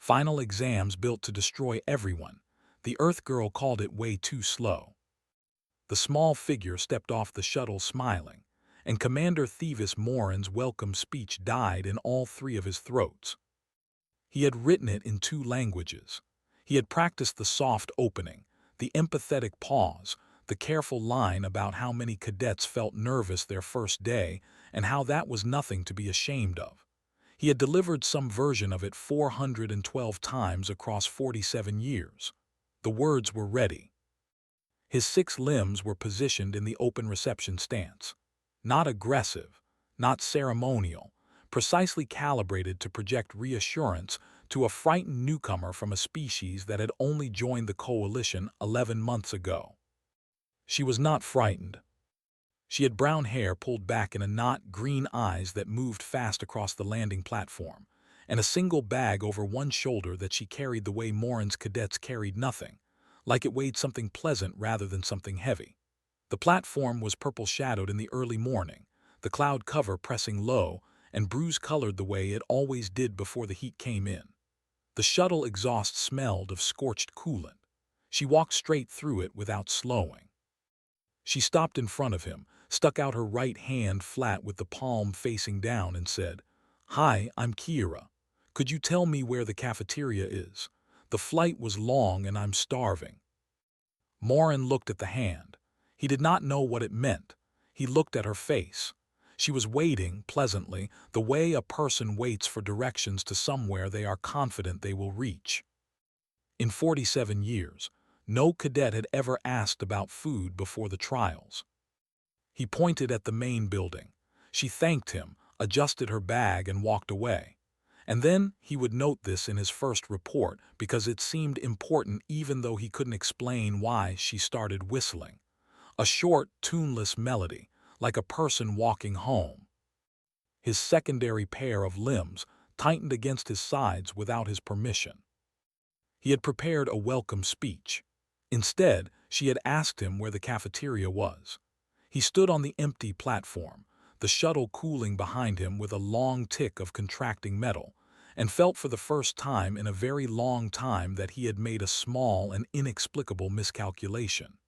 Final exams built to destroy everyone. The Earth girl called it way too slow. The small figure stepped off the shuttle smiling, and Commander Thievis Morin's welcome speech died in all three of his throats. He had written it in 2 languages. He had practiced the soft opening, the empathetic pause, the careful line about how many cadets felt nervous their first day and how that was nothing to be ashamed of. He had delivered some version of it 412 times across 47 years. The words were ready. His 6 limbs were positioned in the open reception stance. Not aggressive, not ceremonial, precisely calibrated to project reassurance to a frightened newcomer from a species that had only joined the coalition 11 months ago. She was not frightened. She had brown hair pulled back in a knot, green eyes that moved fast across the landing platform, and a single bag over one shoulder that she carried the way Morin's cadets carried nothing, like it weighed something pleasant rather than something heavy. The platform was purple-shadowed in the early morning, the cloud cover pressing low and bruise-colored the way it always did before the heat came in. The shuttle exhaust smelled of scorched coolant. She walked straight through it without slowing. She stopped in front of him, stuck out her right hand flat with the palm facing down, and said, "Hi, I'm Kira. Could you tell me where the cafeteria is? The flight was long and I'm starving." Morin looked at the hand. He did not know what it meant. He looked at her face. She was waiting, pleasantly, the way a person waits for directions to somewhere they are confident they will reach. In 47 years, no cadet had ever asked about food before the trials. He pointed at the main building. She thanked him, adjusted her bag, and walked away. And then he would note this in his first report because it seemed important even though he couldn't explain why. She started whistling. A short, tuneless melody, like a person walking home. His secondary pair of limbs tightened against his sides without his permission. He had prepared a welcome speech. Instead, she had asked him where the cafeteria was. He stood on the empty platform, the shuttle cooling behind him with a long tick of contracting metal, and felt for the first time in a very long time that he had made a small and inexplicable miscalculation.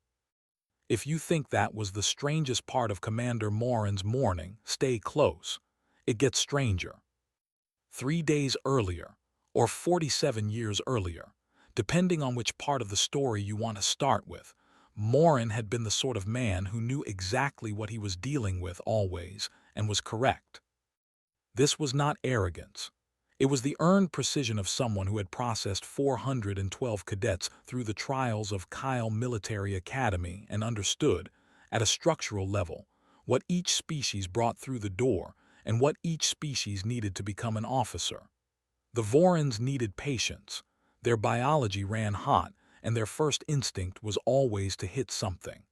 If you think that was the strangest part of Commander Morin's morning, stay close. It gets stranger. 3 days earlier, or 47 years earlier, depending on which part of the story you want to start with, Morin had been the sort of man who knew exactly what he was dealing with always and was correct. This was not arrogance. It was the earned precision of someone who had processed 412 cadets through the trials of Kyle Military Academy and understood, at a structural level, what each species brought through the door and what each species needed to become an officer. The Vorans needed patience. Their biology ran hot, and their first instinct was always to hit something.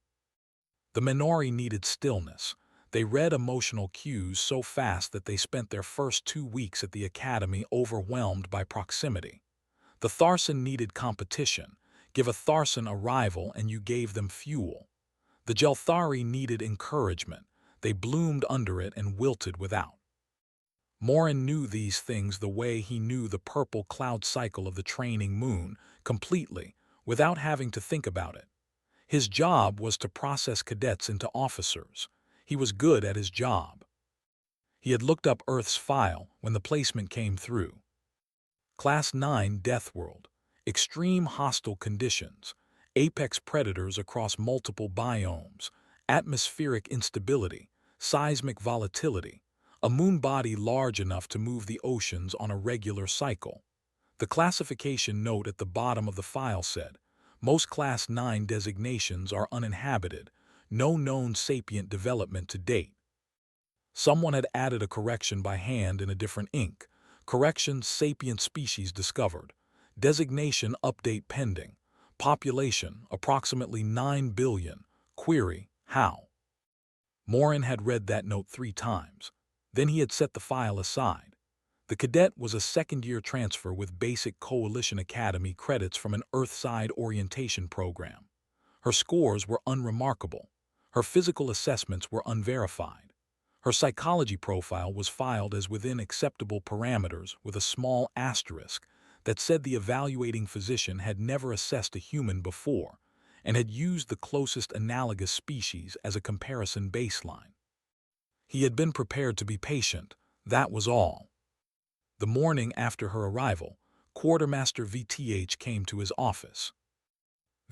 The Minori needed stillness. They read emotional cues so fast that they spent their first 2 weeks at the academy overwhelmed by proximity. The Tharsan needed competition. Give a Tharsan a rival and you gave them fuel. The Jelthari needed encouragement. They bloomed under it and wilted without. Morin knew these things the way he knew the purple cloud cycle of the training moon, completely, without having to think about it. His job was to process cadets into officers. He was good at his job. He had looked up Earth's file when the placement came through. Class 9 Death World. Extreme hostile conditions. Apex predators across multiple biomes. Atmospheric instability. Seismic volatility. A moon body large enough to move the oceans on a regular cycle. The classification note at the bottom of the file said, most Class 9 designations are uninhabited. No known sapient development to date. Someone had added a correction by hand in a different ink. Correction: sapient species discovered. Designation update pending. Population approximately 9 billion. Query: how? Morin had read that note 3 times. Then he had set the file aside. The cadet was a second-year transfer with basic Coalition Academy credits from an Earthside orientation program. Her scores were unremarkable. Her physical assessments were unverified. Her psychology profile was filed as within acceptable parameters with a small asterisk that said the evaluating physician had never assessed a human before and had used the closest analogous species as a comparison baseline. He had been prepared to be patient, that was all. The morning after her arrival, Quartermaster VTH came to his office.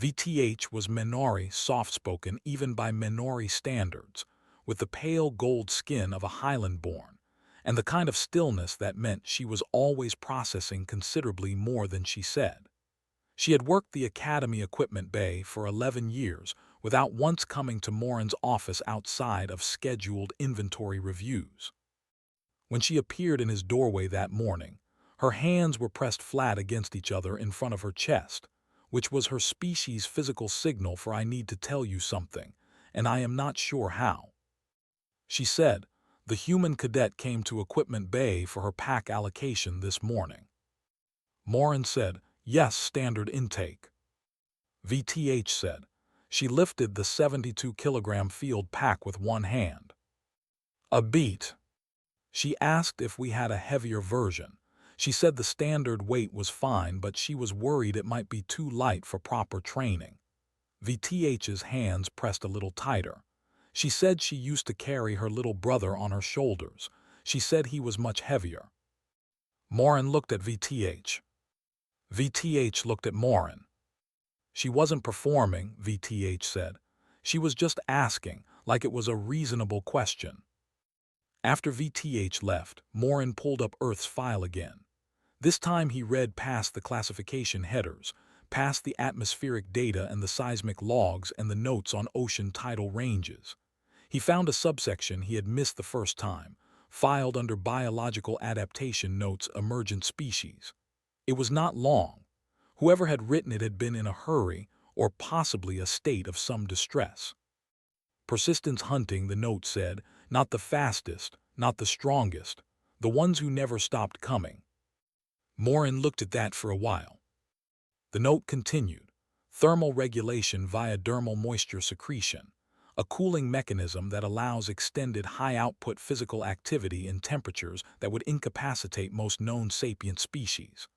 VTH was Minori soft-spoken even by Minori standards, with the pale gold skin of a Highland-born, and the kind of stillness that meant she was always processing considerably more than she said. She had worked the Academy Equipment Bay for 11 years without once coming to Morin's office outside of scheduled inventory reviews. When she appeared in his doorway that morning, her hands were pressed flat against each other in front of her chest, which was her species' physical signal for "I need to tell you something, and I am not sure how." She said, "The human cadet came to Equipment Bay for her pack allocation this morning." Morin said, "Yes, standard intake." VTH said, "She lifted the 72-kilogram field pack with one hand." "A beat." She asked if we had a heavier version. She said the standard weight was fine, but she was worried it might be too light for proper training. VTH's hands pressed a little tighter. She said she used to carry her little brother on her shoulders. She said he was much heavier. Morin looked at VTH. VTH looked at Morin. "She wasn't performing," VTH said. "She was just asking, like it was a reasonable question." After VTH left, Morin pulled up Earth's file again. This time he read past the classification headers, past the atmospheric data and the seismic logs and the notes on ocean tidal ranges. He found a subsection he had missed the first time, filed under Biological Adaptation Notes Emergent Species. It was not long. Whoever had written it had been in a hurry or possibly a state of some distress. Persistence hunting, the note said, not the fastest, not the strongest, the ones who never stopped coming. Morin looked at that for a while. The note continued, thermal regulation via dermal moisture secretion, a cooling mechanism that allows extended high-output physical activity in temperatures that would incapacitate most known sapient species.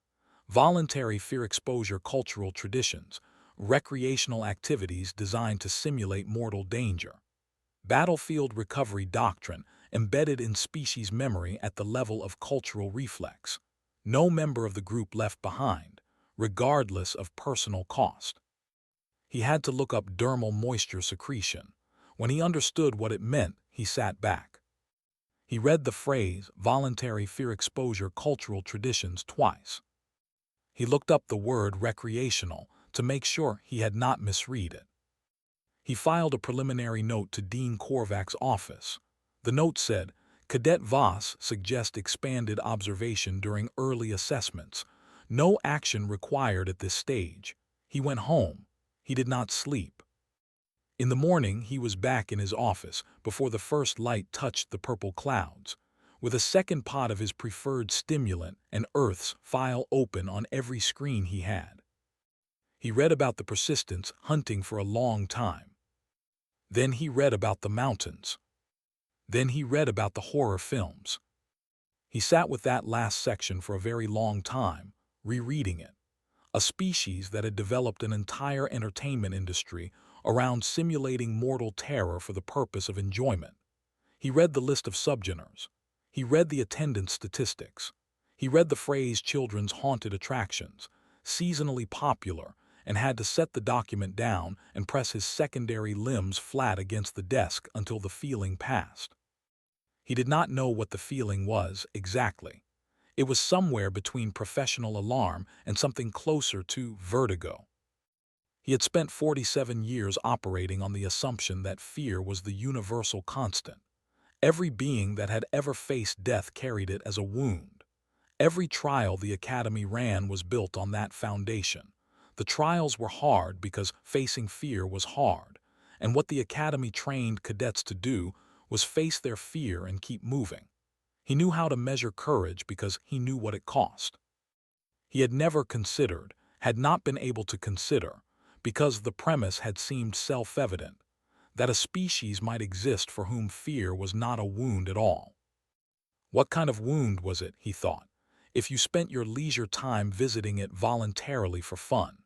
Voluntary fear exposure cultural traditions, recreational activities designed to simulate mortal danger. Battlefield recovery doctrine embedded in species memory at the level of cultural reflex. No member of the group left behind, regardless of personal cost. He had to look up dermal moisture secretion. When he understood what it meant, he sat back. He read the phrase voluntary fear exposure cultural traditions twice. He looked up the word recreational to make sure he had not misread it. He filed a preliminary note to Dean Korvac's office. The note said, "Cadet Voss suggests expanded observation during early assessments. No action required at this stage." He went home. He did not sleep. In the morning, he was back in his office before the first light touched the purple clouds, with a second pot of his preferred stimulant and Earth's file open on every screen he had. He read about the persistence hunting for a long time. Then he read about the mountains. Then he read about the horror films. He sat with that last section for a very long time, rereading it. A species that had developed an entire entertainment industry around simulating mortal terror for the purpose of enjoyment. He read the list of subgenres. He read the attendance statistics. He read the phrase children's haunted attractions, seasonally popular, and had to set the document down and press his secondary limbs flat against the desk until the feeling passed. He did not know what the feeling was exactly. It was somewhere between professional alarm and something closer to vertigo. He had spent 47 years operating on the assumption that fear was the universal constant. Every being that had ever faced death carried it as a wound. Every trial the Academy ran was built on that foundation. The trials were hard because facing fear was hard, and what the Academy trained cadets to do was face their fear and keep moving. He knew how to measure courage because he knew what it cost. He had never considered, had not been able to consider, because the premise had seemed self-evident, that a species might exist for whom fear was not a wound at all. What kind of wound was it, he thought? if you spent your leisure time visiting it voluntarily for fun.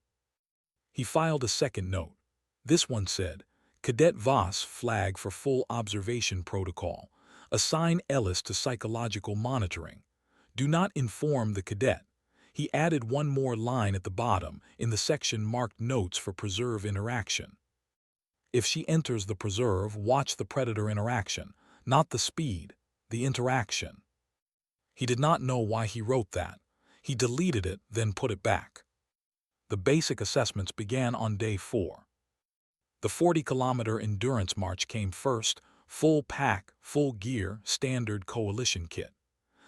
He filed a second note. This one said, Cadet Voss flag for full observation protocol. Assign Ellis to psychological monitoring. Do not inform the cadet. He added one more line at the bottom in the section marked Notes for Preserve Interaction. If she enters the preserve, watch the predator interaction, not the speed, the interaction. He did not know why he wrote that. He deleted it, then put it back. The basic assessments began on day 4. The 40-kilometer endurance march came first, full pack, full gear, standard coalition kit.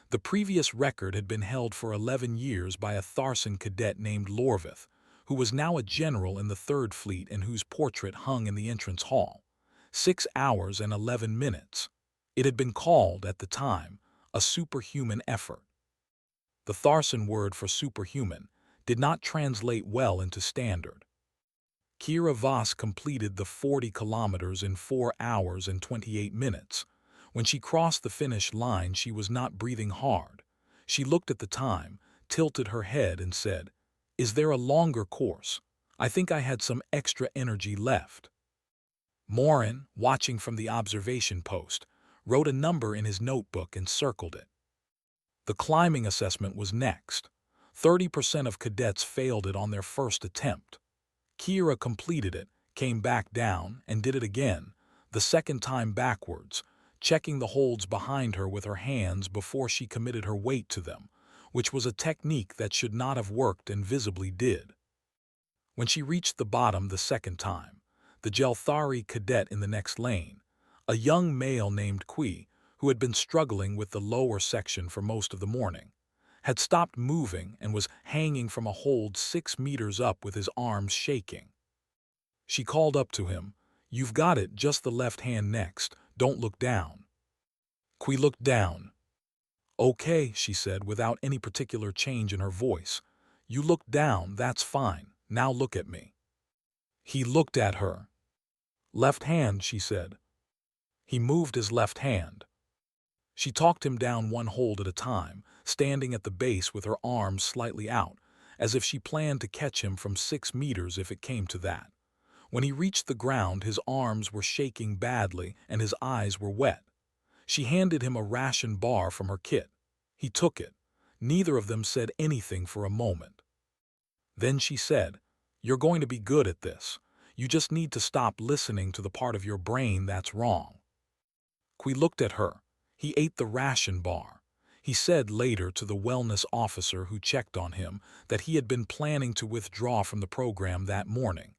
The previous record had been held for 11 years by a Tharson cadet named Lorvith, who was now a general in the 3rd Fleet and whose portrait hung in the entrance hall. 6 hours and 11 minutes. It had been called, at the time, a superhuman effort. The Tharson word for superhuman did not translate well into standard. Kira Voss completed the 40 kilometers in 4 hours and 28 minutes. When she crossed the finish line, she was not breathing hard. She looked at the time, tilted her head and said, "Is there a longer course? I think I had some extra energy left." Morin, watching from the observation post, wrote a number in his notebook and circled it. The climbing assessment was next. 30% of cadets failed it on their first attempt. Kira completed it, came back down, and did it again, the second time backwards, checking the holds behind her with her hands before she committed her weight to them, which was a technique that should not have worked and visibly did. When she reached the bottom the second time, the Jelthari cadet in the next lane, a young male named Kui, who had been struggling with the lower section for most of the morning, had stopped moving and was hanging from a hold 6 meters up with his arms shaking. She called up to him, "You've got it, just the left hand next, don't look down." Kui looked down. "Okay," she said without any particular change in her voice. "You look down, that's fine, now look at me." He looked at her. "Left hand," she said. He moved his left hand. She talked him down one hold at a time, standing at the base with her arms slightly out, as if she planned to catch him from 6 meters if it came to that. When he reached the ground, his arms were shaking badly and his eyes were wet. She handed him a ration bar from her kit. He took it. Neither of them said anything for a moment. Then she said, "You're going to be good at this. You just need to stop listening to the part of your brain that's wrong." Kui looked at her. He ate the ration bar. He said later to the wellness officer who checked on him that he had been planning to withdraw from the program that morning.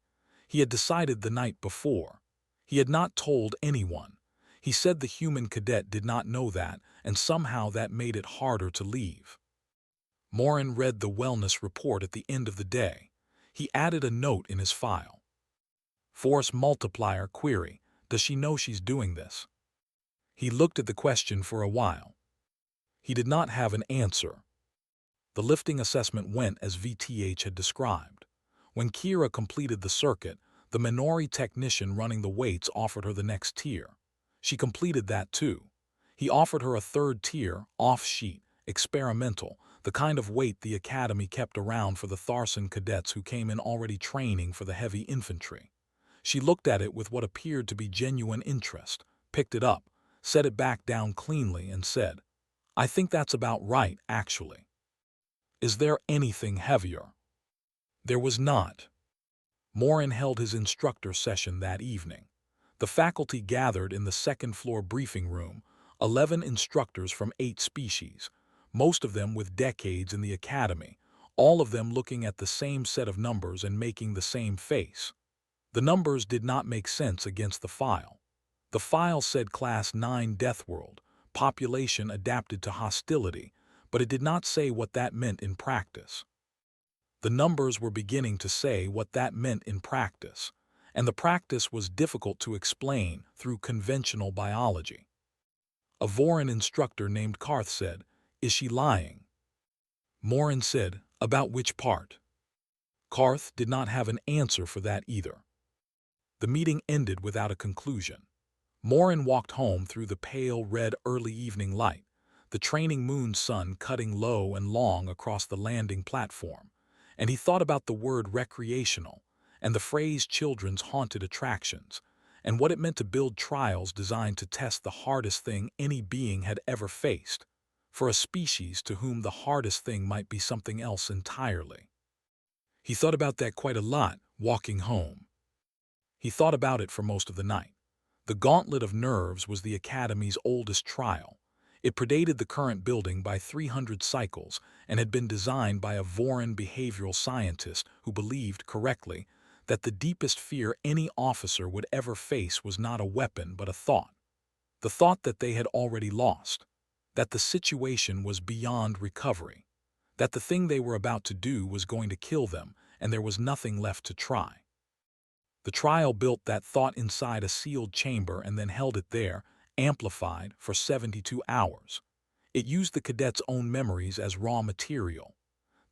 He had decided the night before. He had not told anyone. He said the human cadet did not know that, and somehow that made it harder to leave. Morin read the wellness report at the end of the day. He added a note in his file. Force multiplier query. Does she know she's doing this? He looked at the question for a while. He did not have an answer. The lifting assessment went as VTH had described. When Kira completed the circuit, the Minori technician running the weights offered her the next tier. She completed that too. He offered her a 3rd tier, off-sheet, experimental, the kind of weight the Academy kept around for the Tharson cadets who came in already training for the heavy infantry. She looked at it with what appeared to be genuine interest, picked it up, set it back down cleanly and said, "I think that's about right, actually." "Is there anything heavier?" There was not. Morin held his instructor session that evening. The faculty gathered in the 2nd floor briefing room, 11 instructors from 8 species, most of them with decades in the academy, all of them looking at the same set of numbers and making the same face. The numbers did not make sense against the file. The file said Class 9 Death World, population adapted to hostility, but it did not say what that meant in practice. The numbers were beginning to say what that meant in practice, and the practice was difficult to explain through conventional biology. A Vorin instructor named Karth said, "Is she lying?" Morin said, "About which part?" Karth did not have an answer for that either. The meeting ended without a conclusion. Morin walked home through the pale red early evening light. the training moon's sun cutting low and long across the landing platform, and he thought about the word recreational and the phrase children's haunted attractions, and what it meant to build trials designed to test the hardest thing any being had ever faced, for a species to whom the hardest thing might be something else entirely. He thought about that quite a lot, walking home. He thought about it for most of the night. The Gauntlet of Nerves was the Academy's oldest trial. It predated the current building by 300 cycles and had been designed by a Voran behavioral scientist who believed, correctly, that the deepest fear any officer would ever face was not a weapon but a thought. The thought that they had already lost, that the situation was beyond recovery, that the thing they were about to do was going to kill them and there was nothing left to try. The trial built that thought inside a sealed chamber and then held it there, amplified, for 72 hours. It used the cadets' own memories as raw material.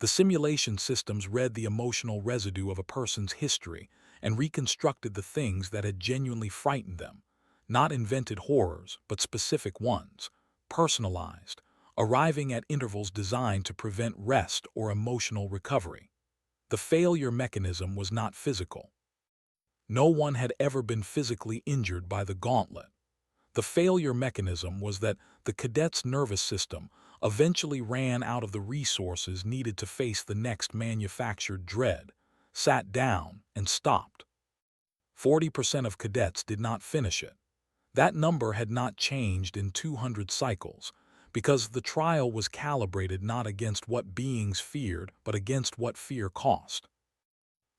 The simulation systems read the emotional residue of a person's history and reconstructed the things that had genuinely frightened them, not invented horrors, but specific ones, personalized, arriving at intervals designed to prevent rest or emotional recovery. The failure mechanism was not physical. No one had ever been physically injured by the gauntlet. The failure mechanism was that the cadet's nervous system eventually ran out of the resources needed to face the next manufactured dread, sat down, and stopped. 40% of cadets did not finish it. That number had not changed in 200 cycles, because the trial was calibrated not against what beings feared, but against what fear cost.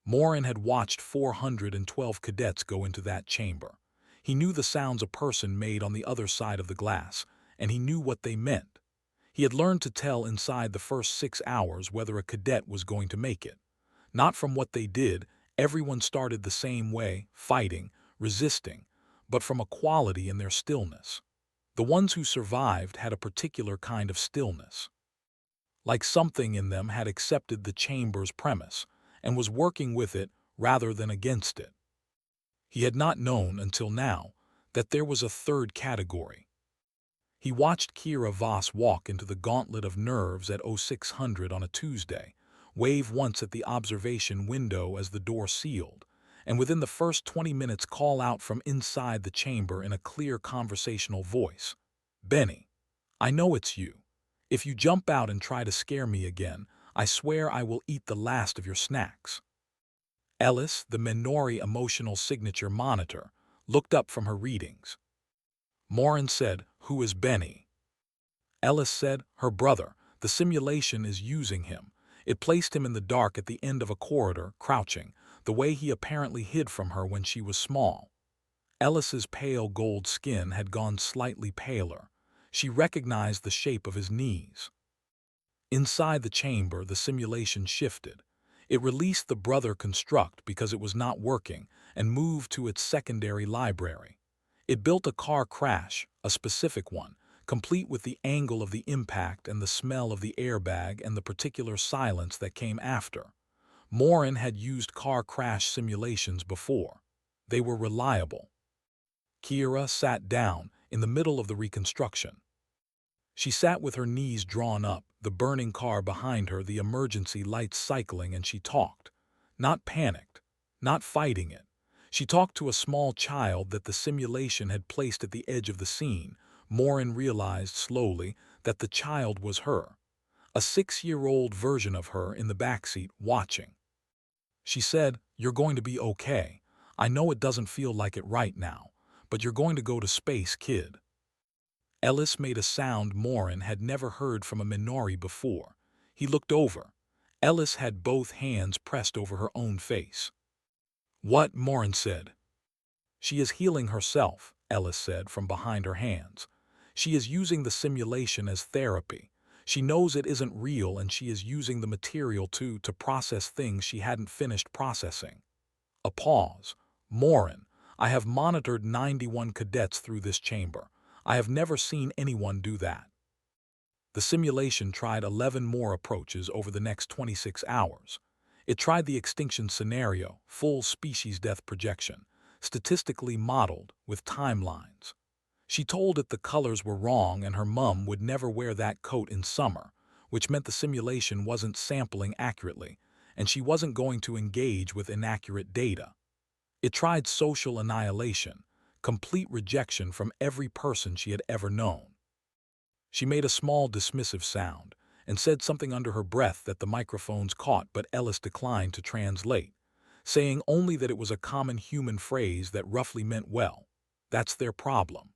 Morin had watched 412 cadets go into that chamber. He knew the sounds a person made on the other side of the glass, and he knew what they meant. He had learned to tell inside the first 6 hours whether a cadet was going to make it. Not from what they did, everyone started the same way, fighting, resisting, but from a quality in their stillness. The ones who survived had a particular kind of stillness. Like something in them had accepted the chamber's premise and was working with it rather than against it. He had not known until now that there was a third category. He watched Kira Voss walk into the Gauntlet of Nerves at 0600 on a Tuesday, wave once at the observation window as the door sealed, and within the first 20 minutes call out from inside the chamber in a clear conversational voice, "Benny, I know it's you. If you jump out and try to scare me again, I swear I will eat the last of your snacks." Ellis, the Minori emotional signature monitor, looked up from her readings. Morin said, "Who is Benny?" Ellis said, "Her brother. The simulation is using him. It placed him in the dark at the end of a corridor, crouching, the way he apparently hid from her when she was small." Ellis's pale gold skin had gone slightly paler. She recognized the shape of his knees. Inside the chamber, the simulation shifted. It released the brother construct because it was not working and moved to its secondary library. It built a car crash, a specific one, complete with the angle of the impact and the smell of the airbag and the particular silence that came after. Morin had used car crash simulations before. They were reliable. Kira sat down in the middle of the reconstruction. She sat with her knees drawn up, the burning car behind her, the emergency lights cycling, and she talked. Not panicked, not fighting it. She talked to a small child that the simulation had placed at the edge of the scene. Morin realized slowly that the child was her. A 6-year-old version of her in the backseat, watching. She said, "You're going to be okay. I know it doesn't feel like it right now, but you're going to go to space, kid." Ellis made a sound Morin had never heard from a Minori before. He looked over. Ellis had both hands pressed over her own face. "What?" Morin said. "She is healing herself," Ellis said from behind her hands. "She is using the simulation as therapy. She knows it isn't real and she is using the material to process things she hadn't finished processing." A pause. "Morin, I have monitored 91 cadets through this chamber. I have never seen anyone do that." The simulation tried 11 more approaches over the next 26 hours. It tried the extinction scenario, full species death projection, statistically modeled with timelines. She told it the colors were wrong and her mum would never wear that coat in summer, which meant the simulation wasn't sampling accurately, and she wasn't going to engage with inaccurate data. It tried social annihilation, complete rejection from every person she had ever known. She made a small dismissive sound and said something under her breath that the microphones caught but Ellis declined to translate, saying only that it was a common human phrase that roughly meant, well, that's their problem.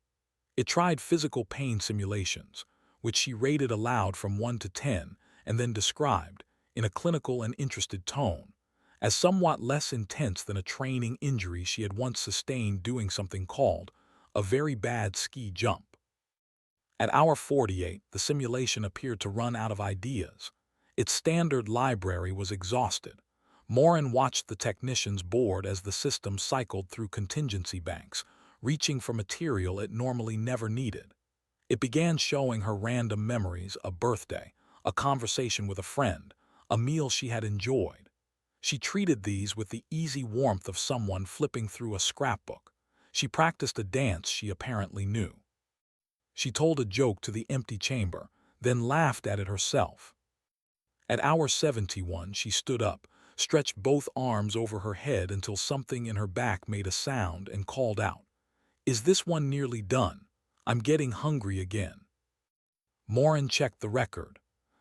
It tried physical pain simulations, which she rated aloud from 1 to 10 and then described, in a clinical and interested tone, as somewhat less intense than a training injury she had once sustained doing something called a very bad ski jump. At hour 48, the simulation appeared to run out of ideas. Its standard library was exhausted. Morin watched the technicians bored as the system cycled through contingency banks, reaching for material it normally never needed. It began showing her random memories, a birthday, a conversation with a friend, a meal she had enjoyed. She treated these with the easy warmth of someone flipping through a scrapbook. She practiced a dance she apparently knew. She told a joke to the empty chamber, then laughed at it herself. At hour 71, she stood up, stretched both arms over her head until something in her back made a sound and called out, "Is this one nearly done? I'm getting hungry again." Morin checked the record.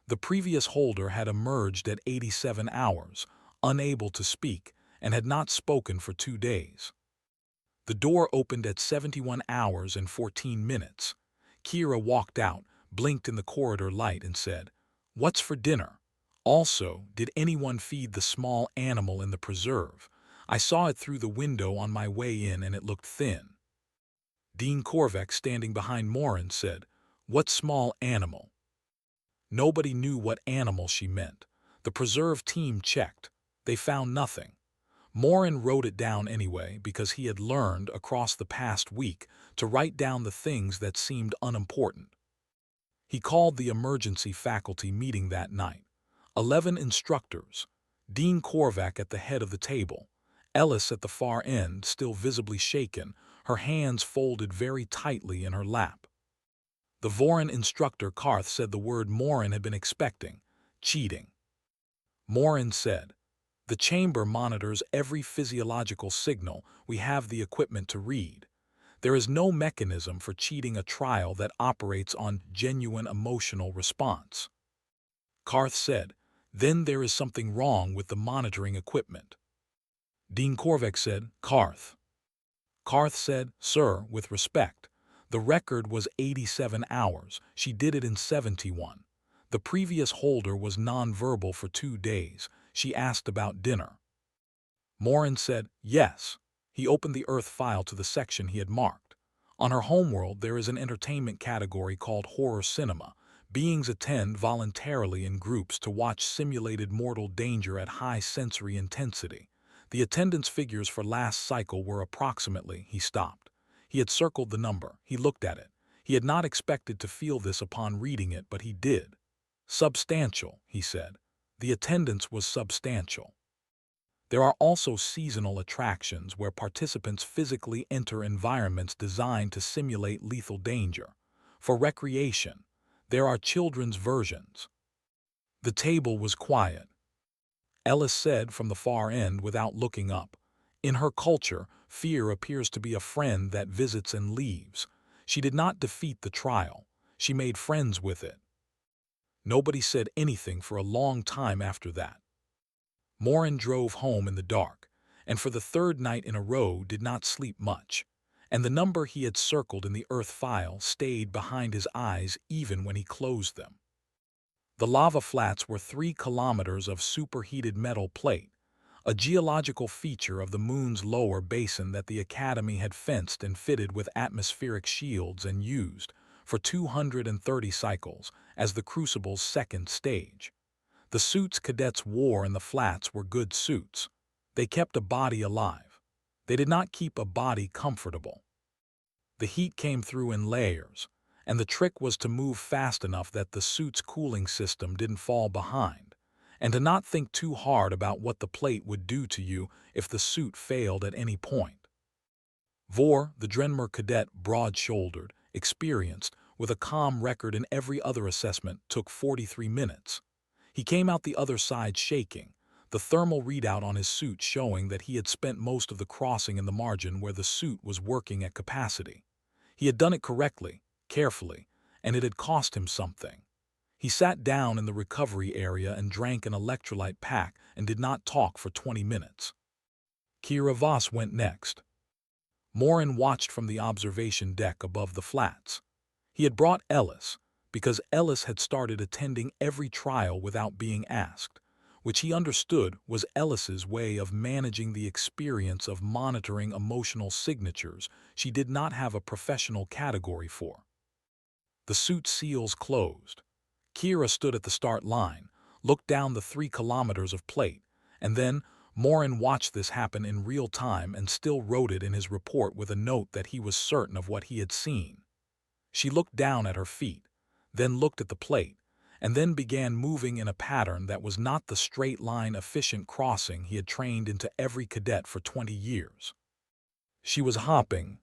The previous holder had emerged at 87 hours, unable to speak, and had not spoken for 2 days. The door opened at 71 hours and 14 minutes. Kira walked out, blinked in the corridor light, and said, "What's for dinner? Also, did anyone feed the small animal in the preserve? I saw it through the window on my way in and it looked thin." Dean Korvac, standing behind Morin, said, "What small animal?" Nobody knew what animal she meant. The preserve team checked. They found nothing. Morin wrote it down anyway because he had learned across the past week to write down the things that seemed unimportant. He called the emergency faculty meeting that night. 11 instructors, Dean Korvac at the head of the table, Ellis at the far end, still visibly shaken, her hands folded very tightly in her lap. The Vorin instructor Karth said the word Morin had been expecting, cheating. Morin said, "The chamber monitors every physiological signal we have the equipment to read. There is no mechanism for cheating a trial that operates on genuine emotional response." Karth said, "Then there is something wrong with the monitoring equipment." Dean Korvac said, "Karth." Karth said, "Sir, with respect, the record was 87 hours. She did it in 71. The previous holder was nonverbal for 2 days. She asked about dinner." Morin said, "Yes." He opened the Earth file to the section he had marked. On her homeworld, there is an entertainment category called horror cinema. Beings attend voluntarily in groups to watch simulated mortal danger at high sensory intensity. The attendance figures for last cycle were approximately, he stopped. He had circled the number. He looked at it. He had not expected to feel this upon reading it, but he did. "Substantial," he said. The attendance was substantial. There are also seasonal attractions where participants physically enter environments designed to simulate lethal danger. For recreation, there are children's versions. The table was quiet. Ellis said from the far end without looking up, "In her culture, fear appears to be a friend that visits and leaves. She did not defeat the trial. She made friends with it." Nobody said anything for a long time after that. Morin drove home in the dark, and for the 3rd night in a row did not sleep much, and the number he had circled in the Earth file stayed behind his eyes even when he closed them. The lava flats were 3 kilometers of superheated metal plate, a geological feature of the Moon's lower basin that the Academy had fenced and fitted with atmospheric shields and used, for 230 cycles, as the Crucible's 2nd stage. The suits cadets wore in the flats were good suits. They kept a body alive. They did not keep a body comfortable. The heat came through in layers, and the trick was to move fast enough that the suit's cooling system didn't fall behind, and to not think too hard about what the plate would do to you if the suit failed at any point. Vor, the Drenmer cadet, broad-shouldered, experienced, with a calm record in every other assessment, took 43 minutes. He came out the other side shaking, the thermal readout on his suit showing that he had spent most of the crossing in the margin where the suit was working at capacity. He had done it correctly, carefully, and it had cost him something. He sat down in the recovery area and drank an electrolyte pack and did not talk for 20 minutes. Kira Voss went next. Morin watched from the observation deck above the flats. He had brought Ellis, because Ellis had started attending every trial without being asked, which he understood was Ellis's way of managing the experience of monitoring emotional signatures she did not have a professional category for. The suit seals closed. Kira stood at the start line, looked down the 3 kilometers of plate, and then Morin watched this happen in real time and still wrote it in his report with a note that he was certain of what he had seen. She looked down at her feet, then looked at the plate, and then began moving in a pattern that was not the straight-line efficient crossing he had trained into every cadet for 20 years. She was hopping,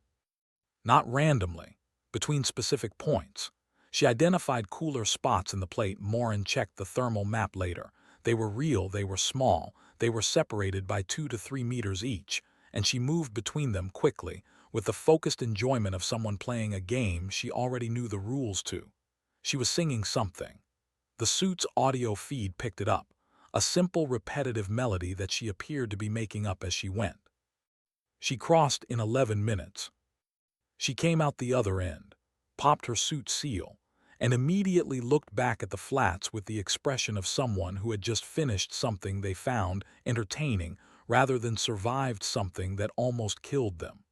not randomly, between specific points. She identified cooler spots in the plate. Morin checked the thermal map later. They were real, they were small, they were separated by 2 to 3 meters each, and she moved between them quickly, with the focused enjoyment of someone playing a game she already knew the rules to. She was singing something. The suit's audio feed picked it up, a simple repetitive melody that she appeared to be making up as she went. She crossed in 11 minutes. She came out the other end, popped her suit seal, and immediately looked back at the flats with the expression of someone who had just finished something they found entertaining rather than survived something that almost killed them.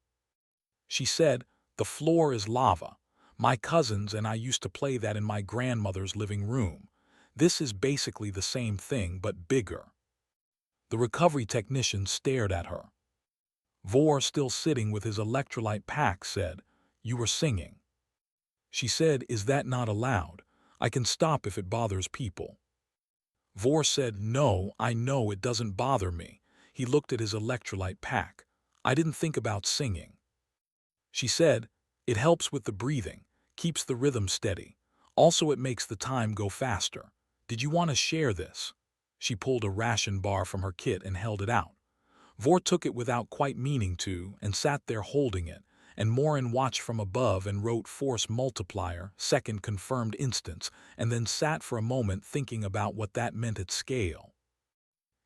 She said, "The floor is lava. My cousins and I used to play that in my grandmother's living room. This is basically the same thing but bigger." The recovery technician stared at her. Vor, still sitting with his electrolyte pack, said, "You were singing." She said, "Is that not allowed? I can stop if it bothers people." Vor said, "No, I know it doesn't bother me." He looked at his electrolyte pack. "I didn't think about singing." She said, "It helps with the breathing, keeps the rhythm steady. Also it makes the time go faster. Did you want to share this?" She pulled a ration bar from her kit and held it out. Vor took it without quite meaning to and sat there holding it, and Morin watched from above and wrote force multiplier, second confirmed instance, and then sat for a moment thinking about what that meant at scale.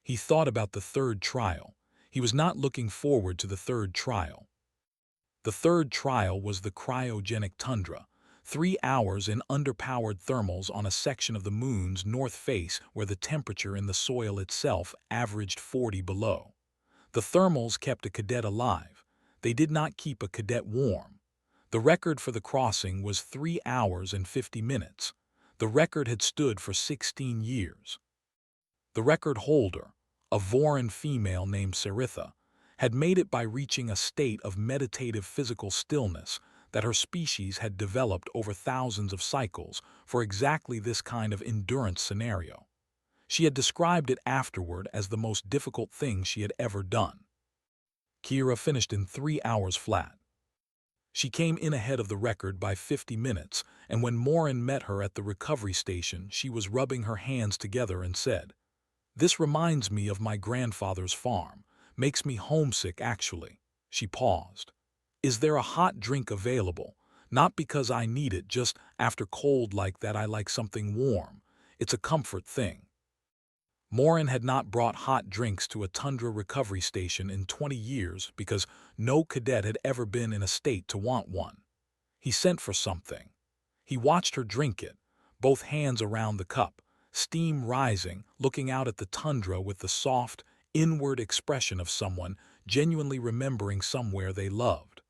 He thought about the 3rd trial. He was not looking forward to the 3rd trial. The 3rd trial was the cryogenic tundra, 3 hours in underpowered thermals on a section of the moon's north face where the temperature in the soil itself averaged 40 below. The thermals kept a cadet alive. They did not keep a cadet warm. The record for the crossing was 3 hours and 50 minutes. The record had stood for 16 years. The record holder, a Voran female named Saritha, had made it by reaching a state of meditative physical stillness that her species had developed over thousands of cycles for exactly this kind of endurance scenario. She had described it afterward as the most difficult thing she had ever done. Kira finished in 3 hours flat. She came in ahead of the record by 50 minutes, and when Morin met her at the recovery station, she was rubbing her hands together and said, "This reminds me of my grandfather's farm. Makes me homesick, actually." She paused. "Is there a hot drink available? Not because I need it, just after cold like that I like something warm. It's a comfort thing." Morin had not brought hot drinks to a tundra recovery station in 20 years because no cadet had ever been in a state to want one. He sent for something. He watched her drink it, both hands around the cup, steam rising, looking out at the tundra with the soft, inward expression of someone genuinely remembering somewhere they loved.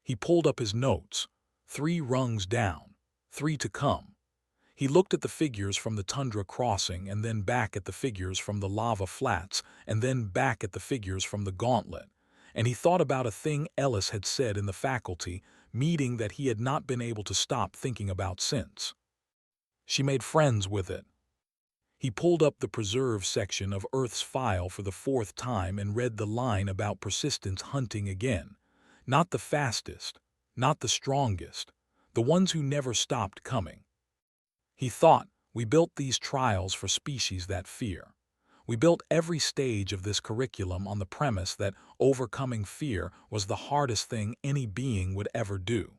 He pulled up his notes, 3 rungs down, 3 to come. He looked at the figures from the tundra crossing and then back at the figures from the lava flats and then back at the figures from the gauntlet, and he thought about a thing Ellis had said in the faculty meeting that he had not been able to stop thinking about since. She made friends with it. He pulled up the preserve section of Earth's file for the 4th time and read the line about persistence hunting again. Not the fastest, not the strongest, the ones who never stopped coming. He thought, we built these trials for species that fear. We built every stage of this curriculum on the premise that overcoming fear was the hardest thing any being would ever do.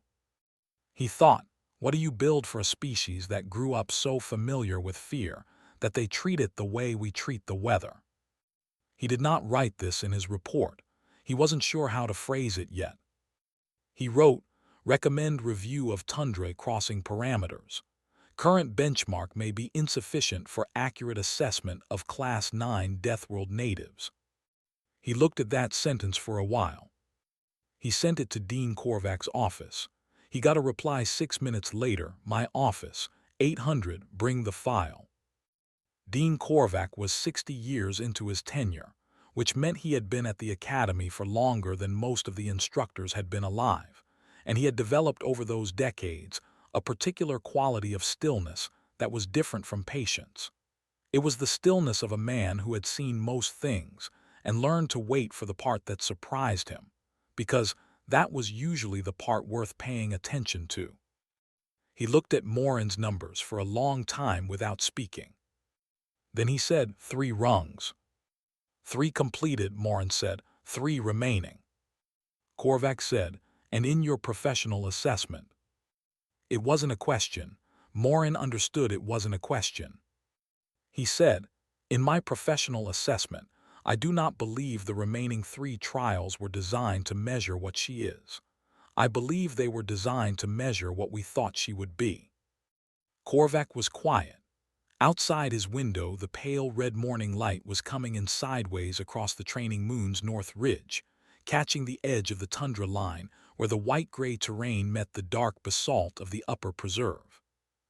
He thought, what do you build for a species that grew up so familiar with fear that they treat it the way we treat the weather? He did not write this in his report. He wasn't sure how to phrase it yet. He wrote, recommend review of tundra crossing parameters. Current benchmark may be insufficient for accurate assessment of Class 9 Death World natives. He looked at that sentence for a while. He sent it to Dean Korvac's office. He got a reply 6 minutes later, my office, 800, bring the file. Dean Korvac was 60 years into his tenure, which meant he had been at the academy for longer than most of the instructors had been alive, and he had developed over those decades a particular quality of stillness that was different from patience. It was the stillness of a man who had seen most things and learned to wait for the part that surprised him, because that was usually the part worth paying attention to. He looked at Morin's numbers for a long time without speaking. Then he said, 3 rungs. 3 completed, Morin said, 3 remaining. Korvac said, and in your professional assessment. It wasn't a question. Morin understood it wasn't a question. He said, in my professional assessment, I do not believe the remaining 3 trials were designed to measure what she is. I believe they were designed to measure what we thought she would be. Korvac was quiet. Outside his window, the pale red morning light was coming in sideways across the training moon's north ridge, catching the edge of the tundra line where the white-gray terrain met the dark basalt of the upper preserve.